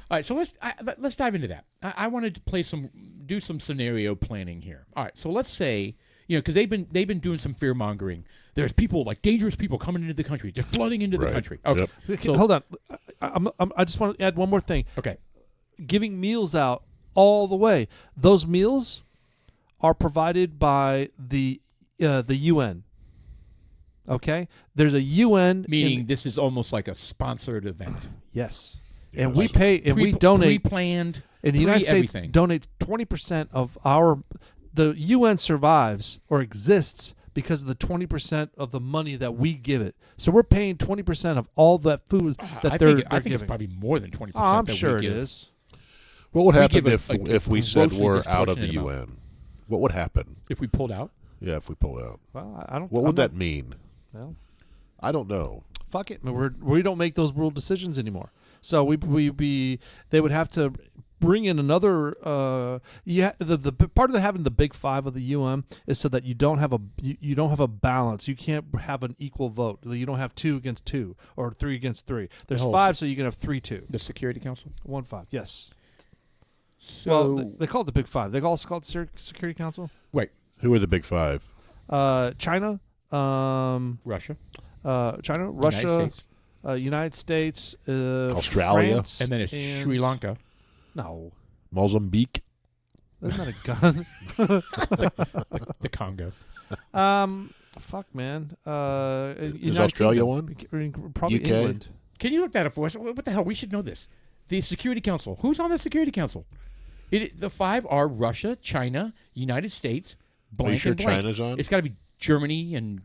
All right, so let's dive into that. I wanted to do some scenario planning here. All right, so let's say, because they've been doing some fear mongering. There's people, like dangerous people, coming into the country, just flooding into the Right. country. Okay, Yep. Okay, So- hold on. I just want to add one more thing. okay, Giving meals out all the way. Those meals are provided by the UN. Okay, there's a UN meaning this is almost like a sponsored event. yes, Yes. and we pay and we donate. Pre-planned. And the United States everything. donates 20% of the UN survives or exists because of the 20% of the money that we give it. So we're paying 20% of all that food that I they're think it's giving. probably more than 20%. I'm that we sure it give. is. What would We happen give if we said grossly we're out of the disproportionate UN? What would happen? If we pulled out, Yeah, if we pulled out. Well, I don't. What I'm would not- that mean? Well, I don't know. fuck it. We don't make those world decisions anymore. So they would have to bring in another. The part of having the big five of the UN is so that you don't have a balance. You can't have an equal vote. You don't have 2 against 2 or 3 against 3. There's Oh. 5, so you can have 3-2. the Security Council. 1-5. Yes. So, Well, they call it the Big Five. They also call it the Security Council. Who are the big 5? China, Russia, Russia, United States, United States, Australia. France, and then it's Sri Lanka. No, Mozambique. Isn't that a gun? The Congo. Fuck, man. Is Australia one? Probably UK? England. Can you look that up for us? What the hell? We should know this. The Security Council. Who's on the Security Council? The 5 are Russia, China, United States, blank Are you sure and blank. China's on? It's got to be Germany and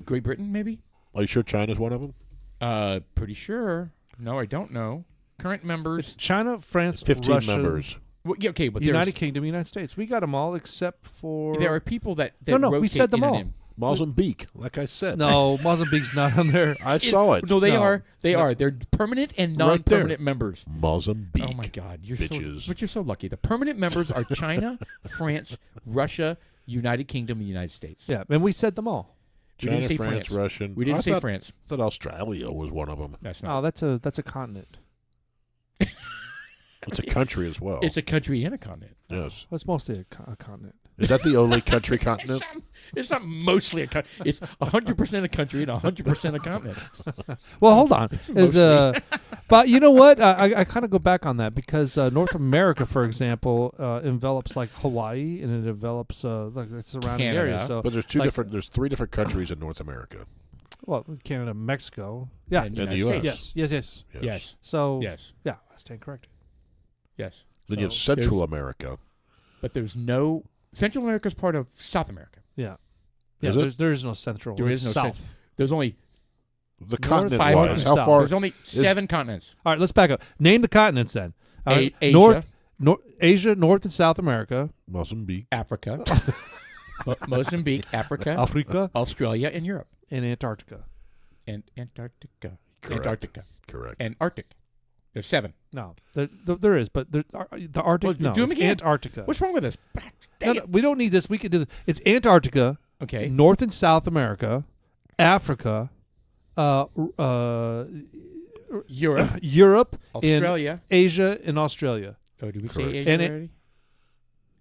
Great Britain, maybe? Are you sure China's one of them? Pretty sure. No, I don't know. Current members. It's China, France, 15 Russia, members. Well, yeah, okay, but United Kingdom, United States. We got them all except for... there are people that No, we rotate said them in and all. in. Mozambique, like I said. No, Mozambique's not on there. I saw it. No, they No. are. They are. They're permanent and Right there. non-permanent members. Mozambique. Oh my God, bitches. But you're so lucky. The permanent members are China, France, Russia, United Kingdom, and United States. Yeah, and we said them all. We didn't China, say France, France. Russian. We didn't I say thought, France. I thought Australia was one of them. That's Oh, not. that's a continent. It's a country as well. It's a country and a continent. Yes. That's mostly a continent. Is that the only country continent? It's not mostly a country. It's 100% a country and 100% a continent. Well, hold on. But you know what? I kind of go back on that because North America, for example, envelops like Hawaii and it envelops like the surrounding Canada. areas. So, But there's there's 3 different countries in North America. well, Canada, Mexico. Yeah. And And the United US. States. Yes. Yes. So, Yes. yeah, I stand corrected. Yes. Then you have So Central America. But there's no. Central America is part of South America. Yeah. Is Yeah, it? there is no central. There It's is no south. There's only The North, continent five wise. north, How south. far? There's only 7 continents. All right, let's back up. Name the continents then. All right, Asia, Asia, North and South America, Mozambique. Africa, Mozambique, Africa, Africa, Australia, and Europe, and Antarctica. and Antarctica, Correct. Antarctica, Correct. and Arctic. There's 7. No, there is, but the Arctic. Well, no, do 'em it's again. Antarctica. What's wrong with this? No, Dang no, it. we don't need this. We could do this. It's Antarctica, Okay. North and South America, Africa, Europe, Europe, Australia. and Asia, and Australia. Oh, did we Correct. say Asia And it- already?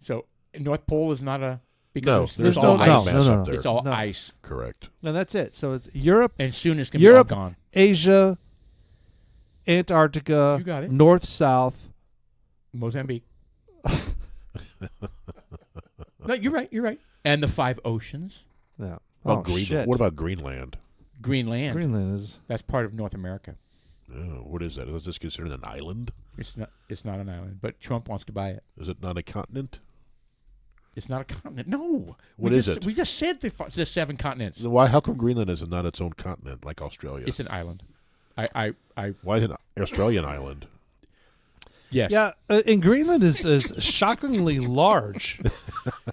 So North Pole is not a. No, Because there's all no ice. landmass no. up there. It's all No. ice, Correct. And that's it. So it's Europe, and soon it's gonna Europe, be all gone. Asia, Antarctica, You got it. North, South. Mozambique. No, you're right. You're right. And the 5 oceans. Yeah. What about shit. What about Greenland? Greenland. Greenland is? That's part of North America. Oh, what is that? Is this considered an island? It's not. It's not an island, but Trump wants to buy it. Is it not a continent? It's not a continent. No. What we is just, it? We just said the 7 continents. Then why? How come Greenland is not its own continent like Australia? It's an island. I. Why is it an Australian island? Yes. Yeah, and Greenland is shockingly large.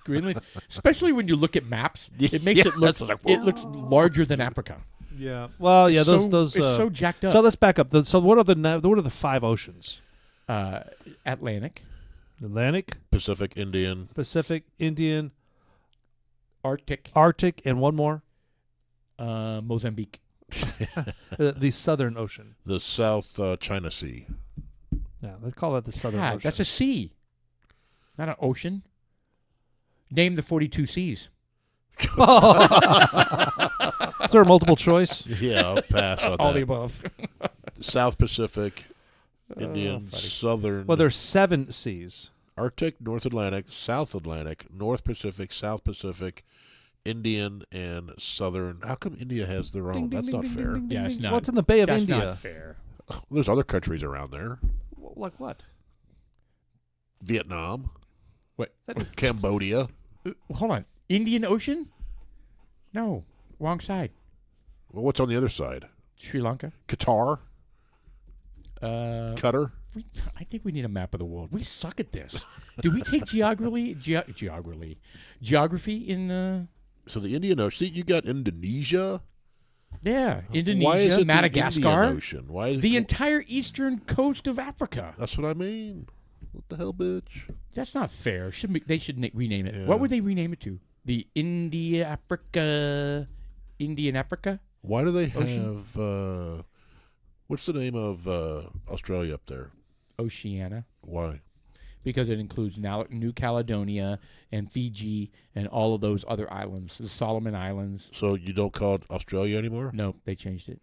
Greenland, especially when you look at maps, it makes Yeah, it look. that's like, It looks larger than Africa. Yeah. Well, yeah. It's Those. It's so jacked up. So let's back up. So what are the 5 oceans? Atlantic, Atlantic, Pacific, Indian. Pacific, Indian, Arctic, Arctic, and one more. Mozambique. The Southern Ocean. The South China Sea. Yeah, let's call that the Southern God, Ocean. that's a sea, not an ocean. Name the 42 seas. Is there a multiple choice? Yeah, I'll pass on All the that. above. South Pacific, Indian, funny. Southern. Well, there's 7 seas. Arctic, North Atlantic, South Atlantic, North Pacific, South Pacific, Indian, and Southern. How come India has their own? That's not fair. Yeah, it's not. Well, it's in the Bay of That's India. not fair. There's other countries around there. Like what? Vietnam, What? Cambodia. Hold on. Indian Ocean? No, wrong side. Well, what's on the other side? Sri Lanka. Qatar, Uh, Qatar. I think we need a map of the world. We suck at this. Do we take geography in? So the Indian Ocean. See, you got Indonesia. Yeah, Why is Indonesia, it Madagascar, the Indian Ocean? Why is the entire eastern coast of Africa. That's what I mean. What the hell, bitch? That's not fair. They should rename it. Yeah. What would they rename it to? The Indian Africa. Why do they Ocean? have? What's the name of Australia up there? Oceania, Why? because it includes New Caledonia and Fiji and all of those other islands, the Solomon Islands. So you don't call it Australia anymore? No, they changed it.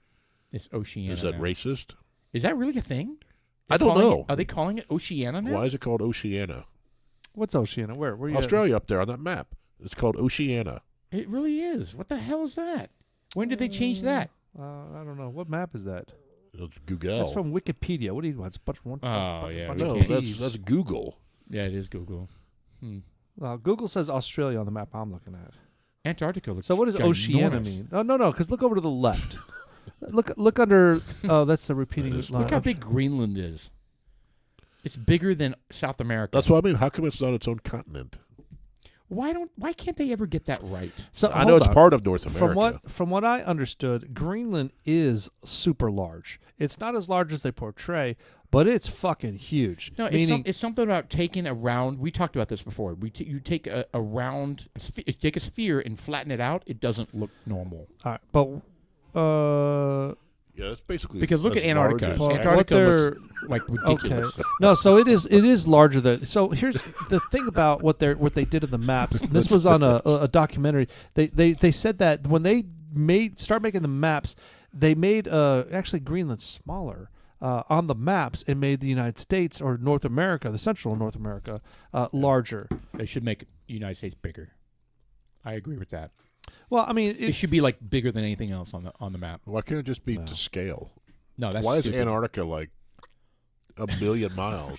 It's Oceania. Is that now. racist? Is that really a thing? I don't know. Are they calling it Oceania now? Why is it called Oceania? What's Oceania? Where you Australia up there on that map. It's called Oceania. It really is. What the hell is that? When did they change that? I don't know. What map is that? It's Google. That's from Wikipedia. What do you want? It's a bunch of Yeah. No, that's Google. Yeah, it is Google. Google says Australia on the map I'm looking at. Antarctica looks So what does ginormous. Oceania mean? Oh, no, because look over to the left. look under. Oh, that's the repeating line. Look how big Greenland is. It's bigger than South America. That's what I mean. How come it's not its own continent? Why can't they ever get that right? So I know it's part of North America. From what I understood, Greenland is super large. It's not as large as they portray, but it's fucking huge. No, it's something about taking a round. We talked about this before. You take a round, take a sphere and flatten it out. It doesn't look normal. All right, but yeah, that's basically because look at Antarctica. Well, Antarctica looks like ridiculous. Okay. No, so it is larger than. So here's the thing about what they did in the maps. This was on a documentary. They said that when they start making the maps, they made actually Greenland smaller on the maps and made the United States or North America, the central North America, larger. They should make the United States bigger. I agree with that. Well, I mean, it should be like bigger than anything else on the map. Why can't it just be to scale? No, that's why stupid. is Antarctica like 1 billion miles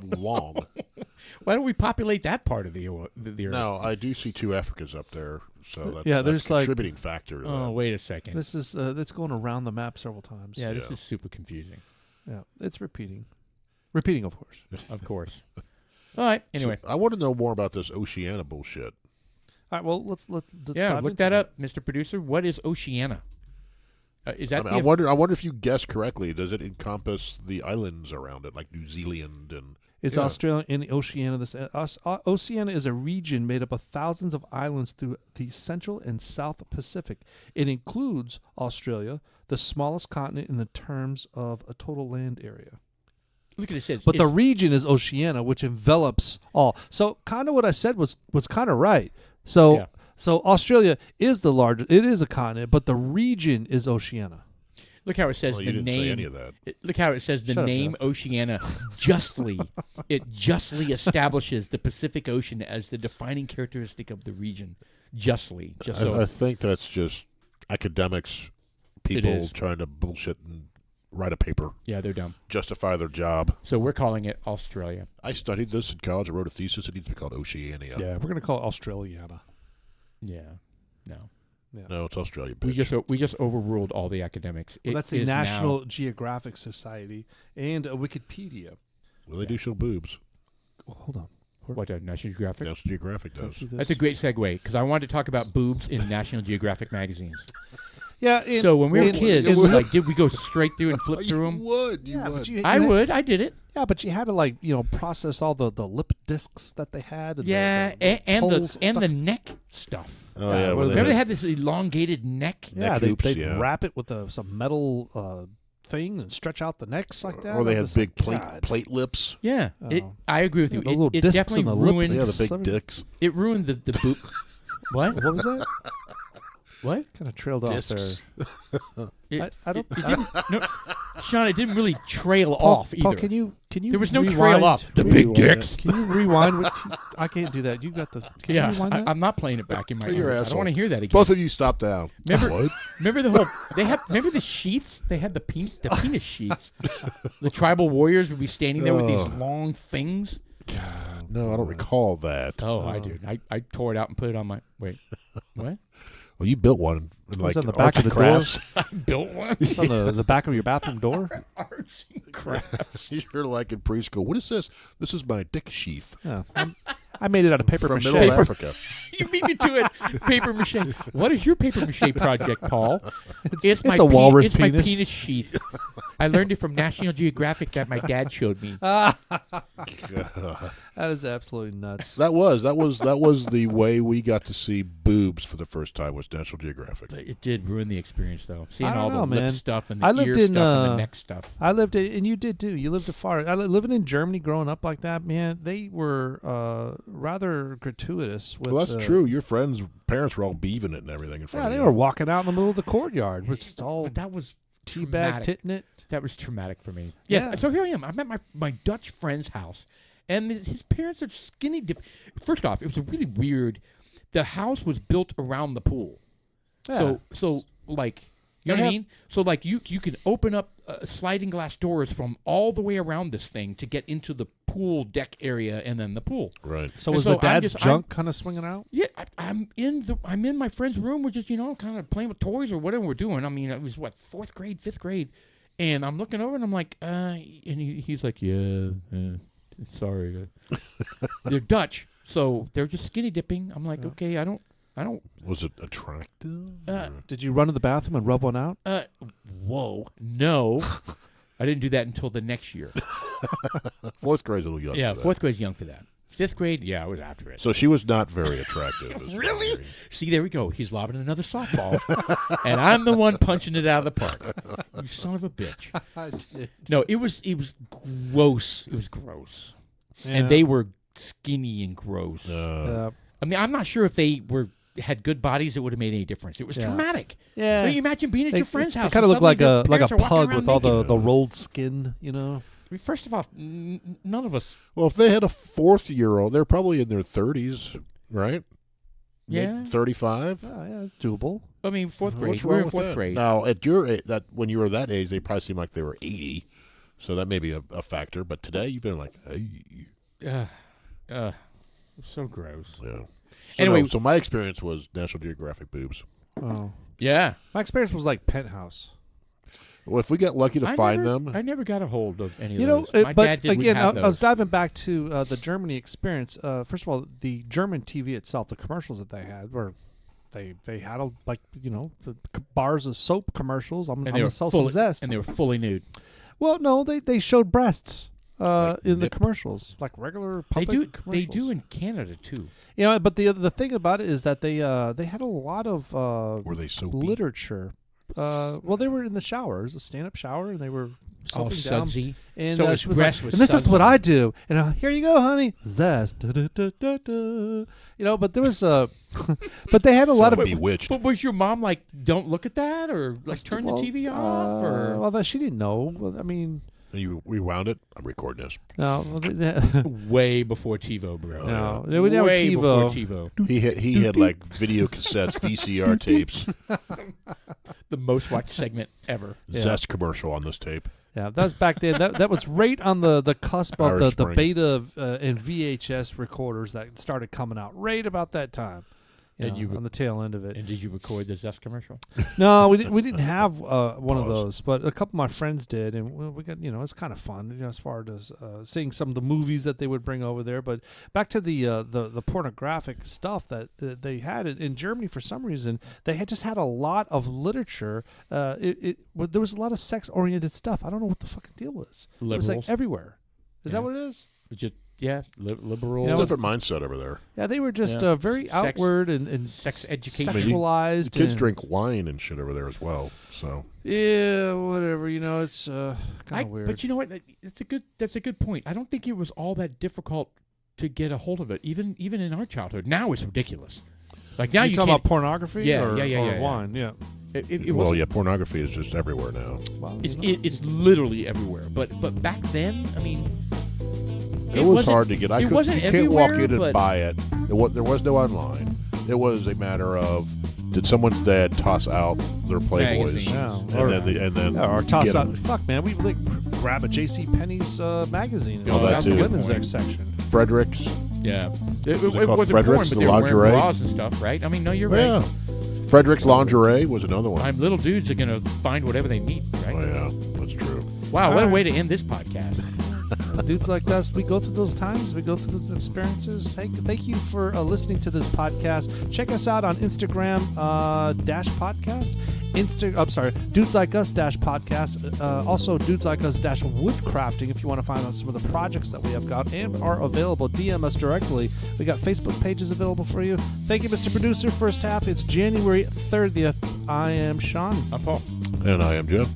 long? Why don't we populate that part of the Earth? No, I do see 2 Africas up there, so that's, there's a contributing factor to that. Oh, wait a second. This is that's going around the map several times. Yeah, this is super confusing. Yeah, it's repeating, of course. Of course. All right. Anyway, so I want to know more about this Oceania bullshit. All right, well, let's look dive that into up, Mr. Producer. What is Oceania? Is that? I wonder if you guessed correctly. Does it encompass the islands around it, like New Zealand and? Is Australia in Oceania? Oceania is a region made up of thousands of islands through the Central and South Pacific. It includes Australia, the smallest continent in the terms of a total land area. Look at it says. But the region is Oceania, which envelops all. So kind of what I said was kind of right. So Australia is the largest. It is a continent, but the region is Oceania. Look how it says you the didn't name. say any of that. Look how it says the name Oceania justly. It justly establishes the Pacific Ocean as the defining characteristic of the region. Justly. I think that's just academics, people trying to bullshit and write a paper. Yeah, they're dumb. Justify their job. So we're calling it Australia. I studied this in college. I wrote a thesis. It needs to be called Oceania. Yeah, we're going to call it Australiana. Yeah. No. Yeah. No, it's Australia, bitch. We just overruled all the academics. Well, that's the National Geographic Society and Wikipedia. Well, they do show boobs. Oh, hold on. What, National Geographic? National Geographic does. That's a great segue, because I wanted to talk about boobs in National Geographic magazines. Yeah. So when we were kids, did we go straight through and flip through them? You would. I would. I did it. Yeah, but you had to process all the lip discs that they had. And and the neck stuff. Oh yeah. Remember they had this elongated neck? Yeah, they'd wrap it with some metal thing and stretch out the necks like that. Or they had big plate lips. Yeah, I agree with you. Those little discs definitely in the ruined. Yeah, the big dicks. It ruined the boob. What? What was that? What? Kind of trailed off there. I don't. It didn't. No, Sean, it didn't really trail off either. Paul, can you? There was no rewind? trail off. The big dicks. Can you rewind? I can't do that. You got the. Can you rewind that? I'm not playing it back in my ears. I don't want to hear that again. Both of you stop down. Remember the whole. Remember the sheaths? They had the penis sheaths. The tribal warriors would be standing there with these long things. No, I don't recall that. Oh, I do. I tore it out and put it on my. Wait. What? Well, you built one. Like on the back of the crafts. I built one. On the back of your bathroom door. Arts and crafts. You're like in preschool. What is this? This is my dick sheath. Yeah, I made it out of paper from mache. Middle Africa. You beat me to it. Paper mache. What is your paper mache project, Paul? It's a walrus penis. penis. My penis sheath. I learned it from National Geographic that my dad showed me. That is absolutely nuts. That was the way we got to see boobs for the first time was National Geographic. It did ruin the experience, though. Seeing all the man. lip stuff and the ear stuff and the neck stuff. I lived in, and you did too. You lived far. Living in Germany, growing up like that, man, they were rather gratuitous. With, well, that's true. Your friends' parents were all beaving it and everything in front of you. Yeah, they were walking out in the middle of the courtyard. But that was teabag titting it. That was traumatic for me. Yeah. So here I am. I'm at my Dutch friend's house, and his parents are skinny dip. First off, it was a really weird. The house was built around the pool, so like. You know what I mean? So, like, you can open up sliding glass doors from all the way around this thing to get into the pool deck area and then the pool. Right. So was the dad's junk kind of swinging out? Yeah, I'm in my friend's room. We're just kind of playing with toys or whatever we're doing. I mean, it was what 4th grade, 5th grade, and I'm looking over and I'm like, and he's like, yeah, sorry, they're Dutch, so they're just skinny dipping. I'm like, okay, I don't. Was it attractive? Did you run to the bathroom and rub one out? Whoa, no. I didn't do that until the next year. 4th grade's a little young. Yeah, for 4th grade's young for that. 5th grade, I was after it. So she was not very attractive. Really? See, there we go. He's lobbing another softball, and I'm the one punching it out of the park. You son of a bitch. I did. No, it was gross. It was gross, and they were skinny and gross. I mean, I'm not sure if they had good bodies, it would have made any difference. It was traumatic. Yeah. I mean, you imagine being at your friend's house. They kind of look like a pug with all naked. the rolled skin, you know. I mean, first of all, none of us. Well, if they had a 4th-year-old, they're probably in their 30s, right? Yeah. 35. Oh, yeah, it's doable. I mean, 4th grade. What's We're wrong in with 4th that? grade. Now, at your age, when you were that age, they probably seemed like they were 80. So that may be a factor. But today, you've been like, hey. So gross. Yeah. So Anyway, so my experience was National Geographic boobs. Oh. Yeah. My experience was like Penthouse. Well, if we get lucky to find them. I never got a hold of any You of know, those. My but dad didn't again, have I was those. diving back to the Germany experience. First of all, the German TV itself, the commercials that they had were, they had the bars of soap commercials. I'm going to sell some zest, and they were fully nude. Well, no, they showed breasts Like in the nip. commercials, like regular public commercials. They do in Canada too. You know, but the thing about it is that they had a lot of Were they soapy? literature. Well, they were in the shower. It was a stand-up shower, and they were All soaping down. sudsy. And So his she was breast like, was and this is sudsy. what I do. And here you go, honey. Zest. Da, da, da, da, da. You know, but there was but they had a lot of Bewitched. But was your mom like, don't look at that, or like turn the TV off, or well, she didn't know. Well, I mean, And you rewound it. I'm recording this. no, way before TiVo, bro? no, they would never Way before TiVo. TiVo. He had like video cassettes, VCR tapes, The most watched segment ever. Zest commercial on this tape. Yeah, that was back then. That was right on the cusp of Irish the Spring. beta and VHS recorders that started coming out right about that time. And you on the tail end of it. And did you record the Zest commercial? No, we didn't have one of those, but a couple of my friends did, and we got it's kind of fun, as far as seeing some of the movies that they would bring over there. But back to the pornographic stuff that they had in Germany, for some reason they had just had a lot of literature. There was a lot of sex oriented stuff. I don't know what the fucking deal was. It was like Liberals. everywhere. Is that Yeah. what it is? Just liberal. It's a different mindset over there. Yeah, they were just Yeah. very Sex- outward and sex education. sexualized. The kids and- drink wine and shit over there as well. So Yeah, whatever. It's kind of weird. But you know what? That's a good point. I don't think it was all that difficult to get a hold of it, even in our childhood. Now it's ridiculous. Like now you talking can't. about pornography? Yeah, or, yeah, or wine. Yeah. It well, wasn't- yeah, pornography is just everywhere now. Well, It's literally everywhere. But back then, I mean, It was hard to get. It wasn't you can't walk everywhere, in and but- buy it. There was no online. It was a matter of, did someone's dad toss out their Playboys, Magazine. Yeah. and then or toss get out. 'em. Fuck, man. We like grab a J.C. Penney's magazine. Oh, that the too. women's section. Fredericks. yeah. It called wasn't porn, Fredericks, but the they were wearing lingerie? bras and stuff, right? I mean, no, you're Yeah. right. Fredericks lingerie was another one. Little dudes are gonna find whatever they need, right? Oh yeah, that's true. Wow, what a Alright. way to end this podcast. Dudes like us, we go through those times, we go through those experiences. Hey, thank you for listening to this podcast. Check us out on Instagram dash podcast. Dudes Like Us dash podcast. Also, Dudes Like Us dash woodcrafting if you want to find out some of the projects that we have got and are available. DM us directly. We got Facebook pages available for you. Thank you, Mr. Producer. First half, it's January 30th. I am Sean. I'm Paul. And I am Jim.